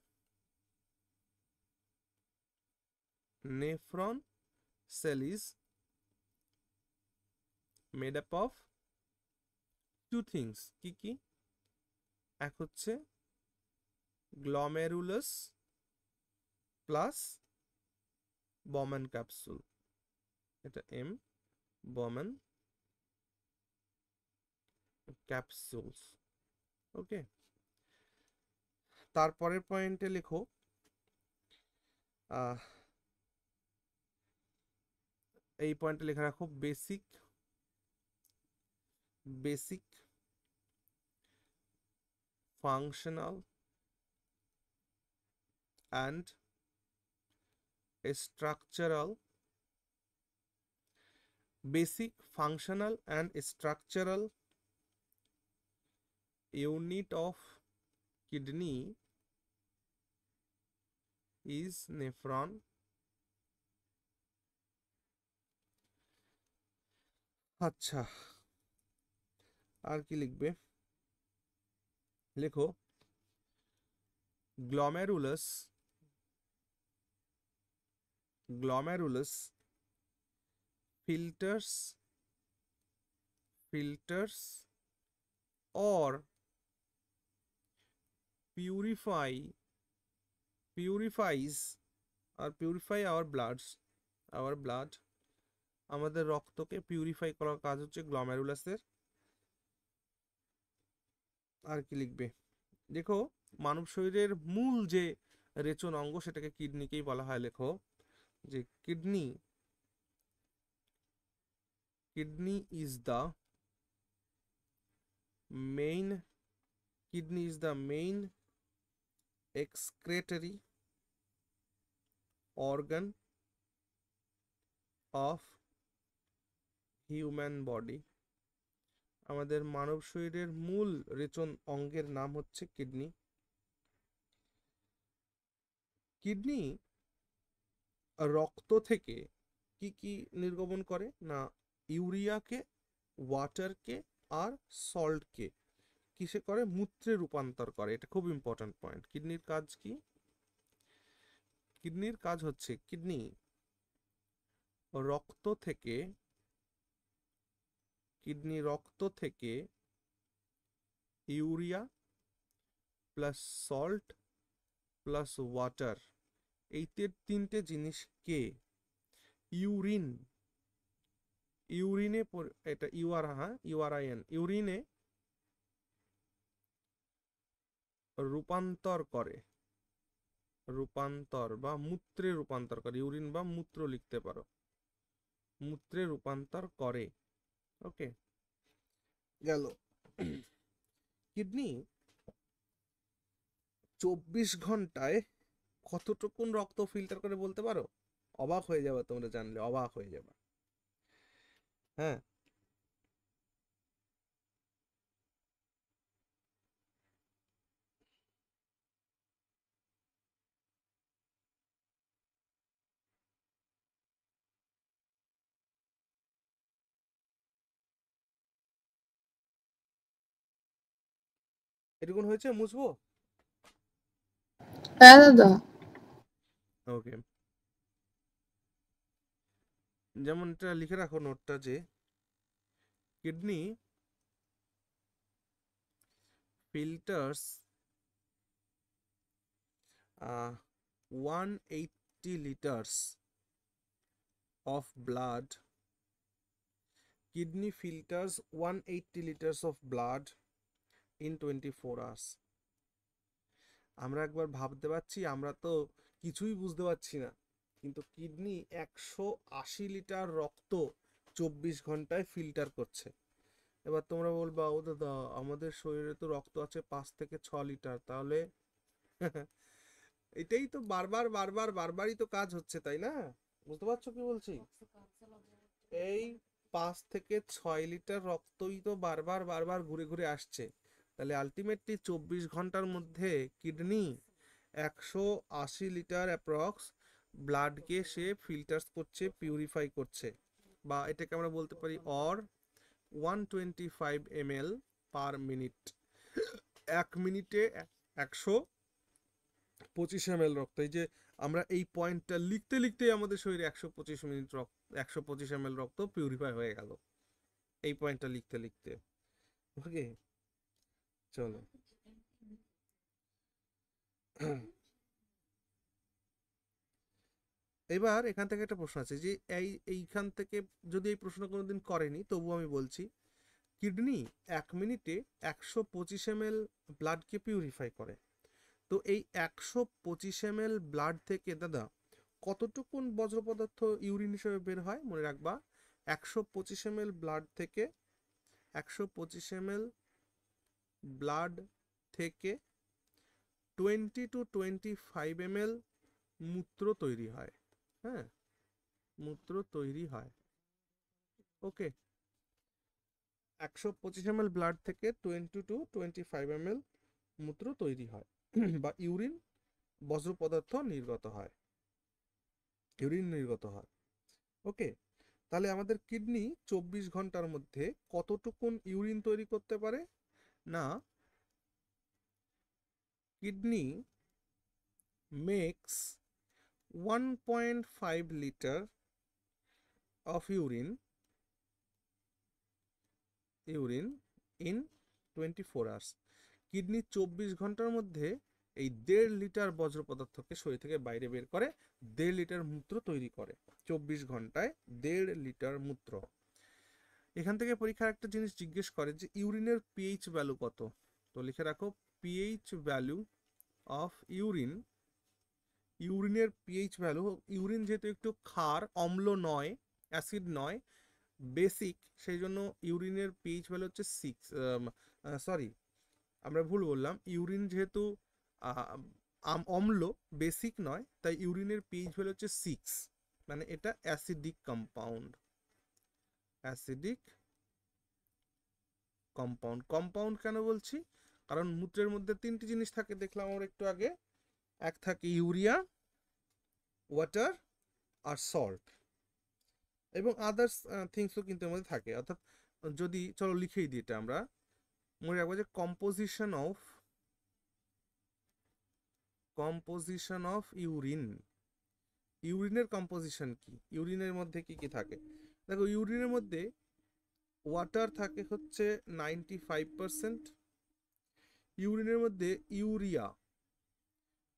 Nephron cell is made up of two things. কি কি? এক হচ্ছে গ্লোমেরুলাস প্লাস বমেন ক্যাপসুল, এটা এম, বমেন ক্যাপসুলস। ওকে, তারপরের পয়েন্টে লেখো এই পয়েন্টে লেখা রাখো basic functional and structural unit of kidney is nephron. আচ্ছা, আর কি লিখবে? লেখো glomerulus filters or purifies our blood. আমাদের রক্তকে পিউরিফাই করার কাজ হচ্ছে গ্লোমেরুলাসের। আর কি লিখবে? দেখো মানব শরীরের মূল যে রেচন অঙ্গ সেটাকে কিডনিকেই বলা হয়। লেখো যে kidney is the main excretory organ of human body. আমাদের মানব শরীরের মূল রেচন অঙ্গের নাম হচ্ছে কিডনি। কিডনি রক্ত থেকে কি কি নির্গমন করে? না, ইউরিয়াকে, ওয়াটারকে আর সল্টকে কিসে করে? মূত্রে রূপান্তর করে। এটা খুব ইম্পর্টেন্ট পয়েন্ট। কিডনির কাজ কি? কিডনির কাজ হচ্ছে কিডনি রক্ত থেকে urea plus salt plus water, এই তিনটে জিনিসকে ইউরিনে এটা ইউরিনে রূপান্তর বা মূত্রে রূপান্তর করে। ইউরিন বা মূত্র লিখতে পারো, মূত্রে রূপান্তর করে। ওকে, গেল। কিডনি 24 ঘন্টায় কতটুকুন রক্ত ফিল্টার করে বলতে পারো? অবাক হয়ে যাবে তোমরা জানলে, অবাক হয়ে যাবে। হ্যাঁ, এটুকুন হয়েছে, মুছবো? হ্যাঁ দাদা। ওকে, যেমন এটা লিখে রাখো নোটটা যে kidney filters 180 180 liters of blood. Kidney filters 180 liters of blood in 24 hours. আমরা একবার ভাবতে পারছি, আমরা তো কিছুই বুঝতে পারছি না, কিন্তু কিডনি 180 লিটার রক্ত 24 ঘন্টায় ফিল্টার করছে। এবার তোমরা বলবা, ও দাদা আমাদের শরীরে তো রক্ত আছে 5 থেকে 6 লিটার, তাহলে এটাই তো বারবার বারবার বারবারই তো কাজ হচ্ছে, তাই না? বুঝতে পারছো কি বলছি? এই 5 থেকে 6 লিটার রক্তই তো বারবার বারবার ঘুরে ঘুরে আসছে। তাহলে আলটিমেটলি 24 ঘন্টার মধ্যে কিডনি 180 লিটার অ্যাপ্রক্স ব্লাডকে সে ফিল্টার্স করছে, পিউরিফাই করছে, বা এটাকে আমরা বলতে পারি অর 125 ml পার মিনিট। 1 মিনিটে 125 ml রক্ত। এই যে আমরা এই পয়েন্টটা লিখতে লিখতেই আমাদের শরীরে 125 ml রক্ত পিউরিফাই হয়ে গেল, এই পয়েন্টটা লিখতে লিখতে। ওকে, চলো। এবার এখান থেকে একটা প্রশ্ন আছে যে এইখান থেকে যদি এই প্রশ্ন কোনোদিন করেনি, তবু আমি বলছি, কিডনি 1 মিনিটে 125 ml ব্লাডকে পিউরিফাই করে। তো এই 125 ml ব্লাড থেকে দাদা কতটুকুন বজ্র পদার্থ ইউরিন হিসেবে বের হয়? মনে রাখবা, 125 ml ব্লাড থেকে 125 ml ব্লাড থেকে 20 to 25 ml মূত্র তৈরি হয়। হ্যাঁ, মূত্র তৈরি হয়। ওকে, 125 ml ব্লাড থেকে 20 to 25 ml মূত্র তৈরি হয় বা ইউরিন বজ্র পদার্থ নির্গত হয়, ইউরিন নির্গত হয়। ওকে, তাহলে আমাদের কিডনি 24 ঘন্টার মধ্যে কতটুকুন ইউরিন তৈরি করতে পারে? না, kidney makes 1.5 litre of urine in 24 hours. Kidney 24 ঘন্টার মধ্যে এই 1.5 লিটার বজ্র পদার্থকে শরীর থেকে বাইরে বের করে, 1.5 লিটার মূত্র তৈরি করে। 24 ঘন্টায় 1.5 লিটার মূত্র। এখান থেকে পরীক্ষার একটা জিনিস জিজ্ঞেস করে যে ইউরিনের পিএইচ ভ্যালু কত। তো লিখে রাখো, পিএইচ ভ্যালু অফ ইউরিন। ইউরিনের পিএইচ ভ্যালু, ইউরিন যেহেতু একটু ক্ষার, অম্ল নয়, অ্যাসিড নয়, বেসিক, সেই জন্য ইউরিনের পিএইচ ভ্যালু হচ্ছে 6। সরি, আমরা ভুল বললাম, ইউরিন যেহেতু অম্ল, বেসিক নয়, তাই ইউরিনের পিএইচ ভ্যালু হচ্ছে 6, মানে এটা acidic compound. Acidic compound. Compound কেন বলছি? কারণ মূত্রের মধ্যে 3টি জিনিস থাকে, দেখলাম আমরা একটু আগে। এক থাকে ইউরিয়া, ওয়াটার আর সল্ট, এবং আদার্স থিংসও কিন্তু এর মধ্যে থাকে। অর্থাৎ যদি, চলো লিখেই দিই এটা আমরা, মনে রাখবো যে কম্পোজিশন অফ ইউরিন। ইউরিনের কম্পোজিশন কি? ইউরিনের মধ্যে কি কি থাকে? দেখো, ইউরিনের মধ্যে ওয়াটার থাকে হচ্ছে 95%, ইউরিনের মধ্যে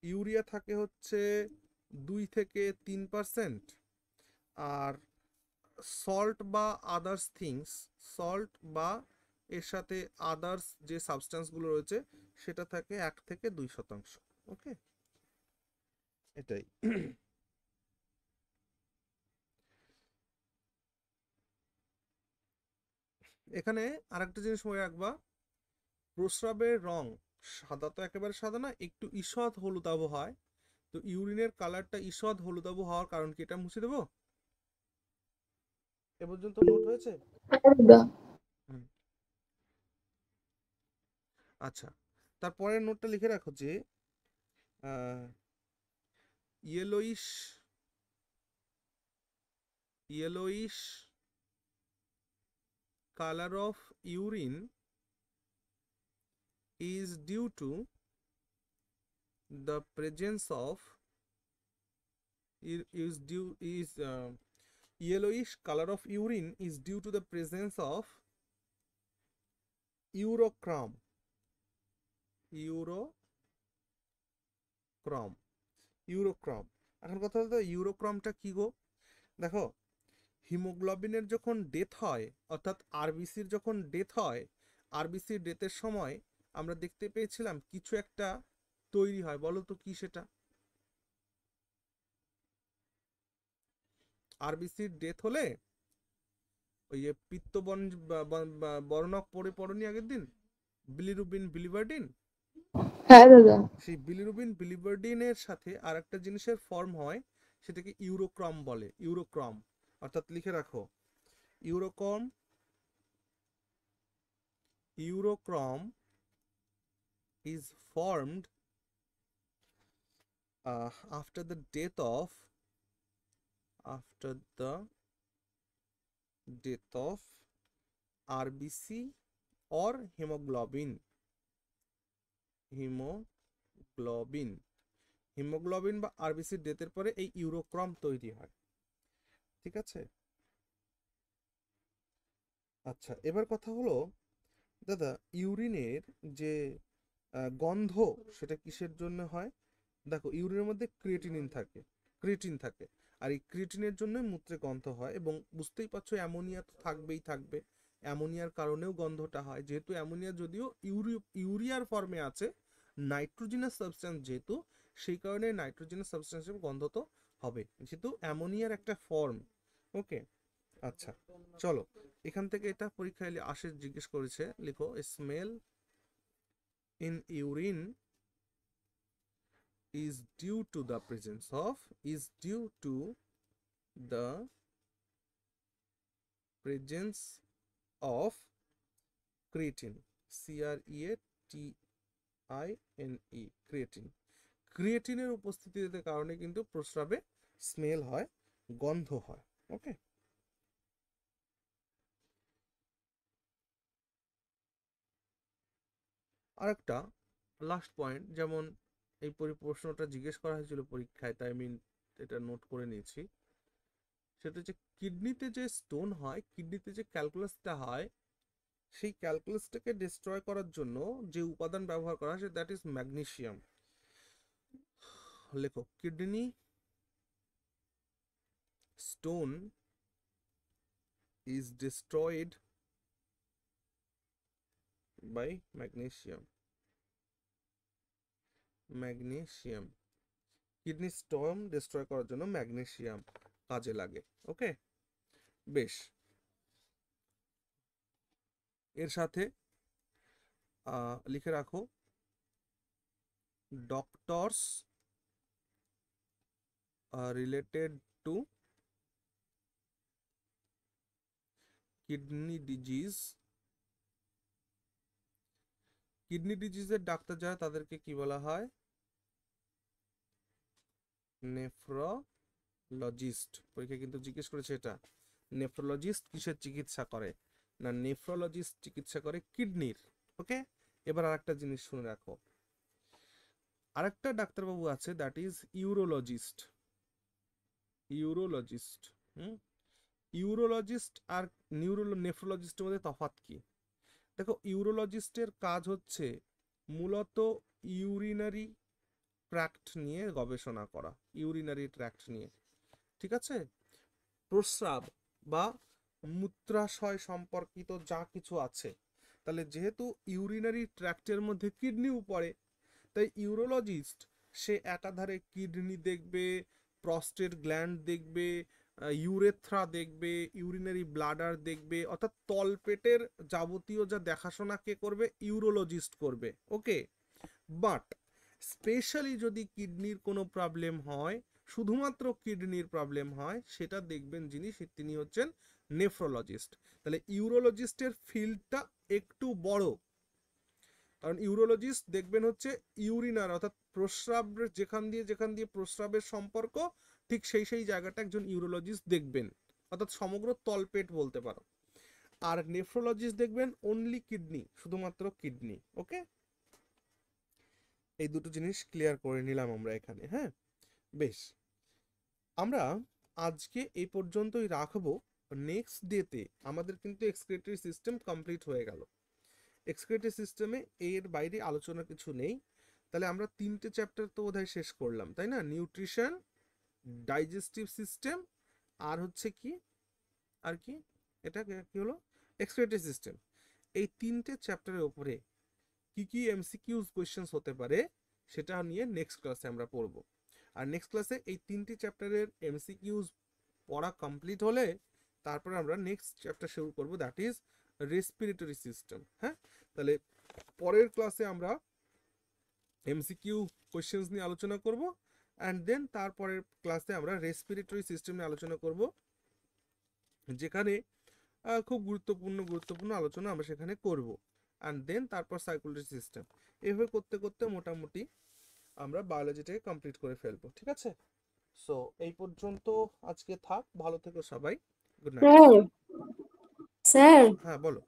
ইউরিয়া থাকে হচ্ছে 2 থেকে 3%, আর সল্ট বা আদার্স থিংস, সল্ট বা এর সাথে আদার্স যে সাবস্টেন্সগুলো রয়েছে সেটা থাকে 1 থেকে 2%। ওকে, এটাই। এখানে আরেকটা জিনিস মনে রাখবা, প্রস্রাবের রং সাদা তো একেবারে সাদা না, একটু ঈষৎ হলুদাভ হয়। তো ইউরিনের কালারটা ঈষৎ হলুদাভ হওয়ার কারণ কি, এটা মুছে দেবো? এ পর্যন্ত নোট হয়েছে? আচ্ছা, তারপরের নোটটা লিখে রাখো যে yellowish color of urine is due to the presence of yellowish color of urine is due to the presence of urochrome. এখন কথা হলো ইউরোক্রমটা কি গো? দেখো, হিমোগ্লোবিনের যখন ডেথ হয়, অর্থাৎ আরবিসির যখন ডেথ হয়, আরবিসির ডেথের সময় আমরা দেখতে পেয়েছিলাম কিছু একটা তৈরি হয়, বলো তো কি সেটা? আরবিসির ডেথ হলে ওই যে পিত্ত বর্ণক পড়ে পড়নি আগের দিন, বিলিরুবিন বিলিভার্ডিন, হ্যাঁ দাদা। সেই বিলিরুবিন বিলিভার্ডিনের সাথে আর একটা জিনিসের ফর্ম হয়, সেটাকে ইউরোক্রম বলে। ইউরোক্রম, অর্থাৎ লিখে রাখো, ইউরোক্রম, ইউরোক্রম is formed after the death of RBC or hemoglobin. Haemoglobin বা আরবিসির ডেথের পরে এই ইউরোক্রম তৈরি হয়। ঠিক আছে? আচ্ছা, এবার কথা হলো দাদা, ইউরিনের যে গন্ধ, সেটা কিসের জন্য হয়? দেখো, ইউরিনের মধ্যে ক্রিয়েটিন থাকে, আর এই ক্রিয়েটিনের জন্যই মূত্রে গন্ধ হয়, এবং বুঝতেই পারছো অ্যামোনিয়া তো থাকবে, অ্যামোনিয়ার কারণেও গন্ধটা হয়, যেহেতু অ্যামোনিয়া যদিও ইউরিয়ার ফর্মে আছে, নাইট্রোজেনাস সাবস্টেন্স যেহেতু, সেই কারণে নাইট্রোজেনাস সাবস্টেন্সের গন্ধ তো হবে, যেহেতু অ্যামোনিয়ার একটা ফর্ম। ওকে, আচ্ছা, চলো, এখান থেকে এটা পরীক্ষায় আসে, জিজ্ঞেস করেছে, লিখো smell in urine is due to the presence of creatine, creatine, ক্রিয়েটিনের উপস্থিতির কারণে কিন্তু প্রস্রাবে স্মেল হয়, গন্ধ হয়। ওকে, আরেকটা লাস্ট পয়েন্ট, যেমন এই প্রশ্নটা জিজ্ঞেস করা হয়েছিল পরীক্ষায়, তাই আমি এটা নোট করে নিয়েছি, সেটা হচ্ছে কিডনিতে যে স্টোন হয়, কিডনিতে যে ক্যালকুলাসটা হয়, সেই ক্যালকুলাসটাকে ডিস্ট্রয় করার জন্য যে উপাদান ব্যবহার করা হয়, দ্যাট ইজ ম্যাগনেসিয়াম। লেখো, kidney stone is destroyed by magnesium. Kidney stone destroy করার জন্য ম্যাগনেসিয়াম কাজে লাগে। ওকে, বেশ, এর সাথে লিখে রাখো, ডক্টরস রিলেটেড টু কিডনি ডিজিজের ডাক্তার যারা, তাদেরকে কি বলা হয়? নেফ্রোলজিস্ট। পরীক্ষা কিন্তু জিজ্ঞেস করেছে এটা, নেফ্রোলজিস্ট কিসের চিকিৎসা করে? না, নেফ্রোলজিস্ট চিকিৎসা করে কিডনির। ওকে, এবার আরেকটা জিনিস শুনে রাখো, আরেকটা ডাক্তারবাবু আছে, দ্যাট ইজ ইউরোলজিস্ট। ইউরোলজিস্ট আর নেফ্রোলজিস্টের মধ্যে তফাৎ কি? দেখো, ইউরোলজিস্টের কাজ হচ্ছে মূলত ইউরিনারি ট্র্যাক্ট নিয়ে গবেষণা করা, ঠিক আছে, প্রস্রাব বা মূত্রাশয় সম্পর্কিত যা কিছু আছে। তাহলে যেহেতু ইউরিনারি ট্র্যাক্টের মধ্যে কিডনিও পড়ে, তাই ইউরোলজিস্ট সে একাধারে কিডনি দেখবে, প্রস্টেট গ্ল্যান্ড দেখবে, ইউরেথ্রা দেখবে, ইউরিনারি ব্লাডার দেখবে, অর্থাৎ তলপেটের যাবতীয় যা দেখাশোনা কে করবে? ইউরোলজিস্ট করবে। ওকে, বাট স্পেশালি যদি কিডনির কোনো প্রবলেম হয়, শুধুমাত্র কিডনির প্রবলেম হয়, সেটা দেখবেন তিনি হচ্ছেন নেফ্রোলজিস্ট। তাহলে ইউরোলজিস্টের ফিল্ডটা একটু বড়, কারণ ইউরোলজিস্ট দেখবেন হচ্ছে ইউরিনার, অর্থাৎ প্রস্রাব যেখান দিয়ে প্রস্রাবের সম্পর্ক, ঠিক সেই জায়গাটা একজন ইউরোলজিস্ট দেখবেন, অর্থাৎ সমগ্র তলপেট বলতে পারো। আর নেফ্রোলজিস্ট দেখবেন অনলি কিডনি, শুধুমাত্র কিডনি। ওকে, এই দুটো জিনিস ক্লিয়ার করে নিলাম আমরা এখানে। হ্যাঁ, বেশ, আমরা আজকে এই পর্যন্তই রাখবো। নেক্সট ডেতে আমাদের কিন্তু এক্সক্রিটরি সিস্টেম কমপ্লিট হয়ে গেল। এক্সক্রিটরি সিস্টেমে এর বাইরে আলোচনা কিছু নেই। তাহলে আমরা 3টে চ্যাপ্টার তো বোধহয় শেষ করলাম, তাই না? নিউট্রিশন, ডাইজেস্টিভ সিস্টেম, আর হচ্ছে কি, আর কি, এটা কি হলো, এক্সক্রিটরি সিস্টেম। এই তিনটে চ্যাপ্টারের উপরে কি কি এমসিকিউজ কোয়েশ্চেন্স হতে পারে সেটা নিয়ে নেক্সট ক্লাসে আমরা পড়ব। আর নেক্সট ক্লাসে এই তিনটি চ্যাপ্টারের এমসিকিউজ পড়া কমপ্লিট হলে তারপর আমরা নেক্সট চ্যাপ্টার শুরু করব, দ্যাট ইজ রেসপিরেটরি সিস্টেম। হ্যাঁ, তাহলে পরের ক্লাসে আমরা এমসিকিউ কোয়েশ্চেন্স নিয়ে আলোচনা করব, অ্যান্ড দেন তারপরের ক্লাসে আমরা রেসপিরেটরি সিস্টেম নিয়ে আলোচনা করব, যেখানে খুব গুরুত্বপূর্ণ আলোচনা আমরা সেখানে করব, অ্যান্ড দেন তারপর সার্কুলেটরি সিস্টেম। এভাবে করতে করতে মোটামুটি আমরা বায়োলজিটাকে কমপ্লিট করে ফেলবো। ঠিক আছে, সো এই পর্যন্ত আজকে থাক, ভালো থেকো সবাই, গুড নাইট। স্যার স্যার হ্যাঁ বলো।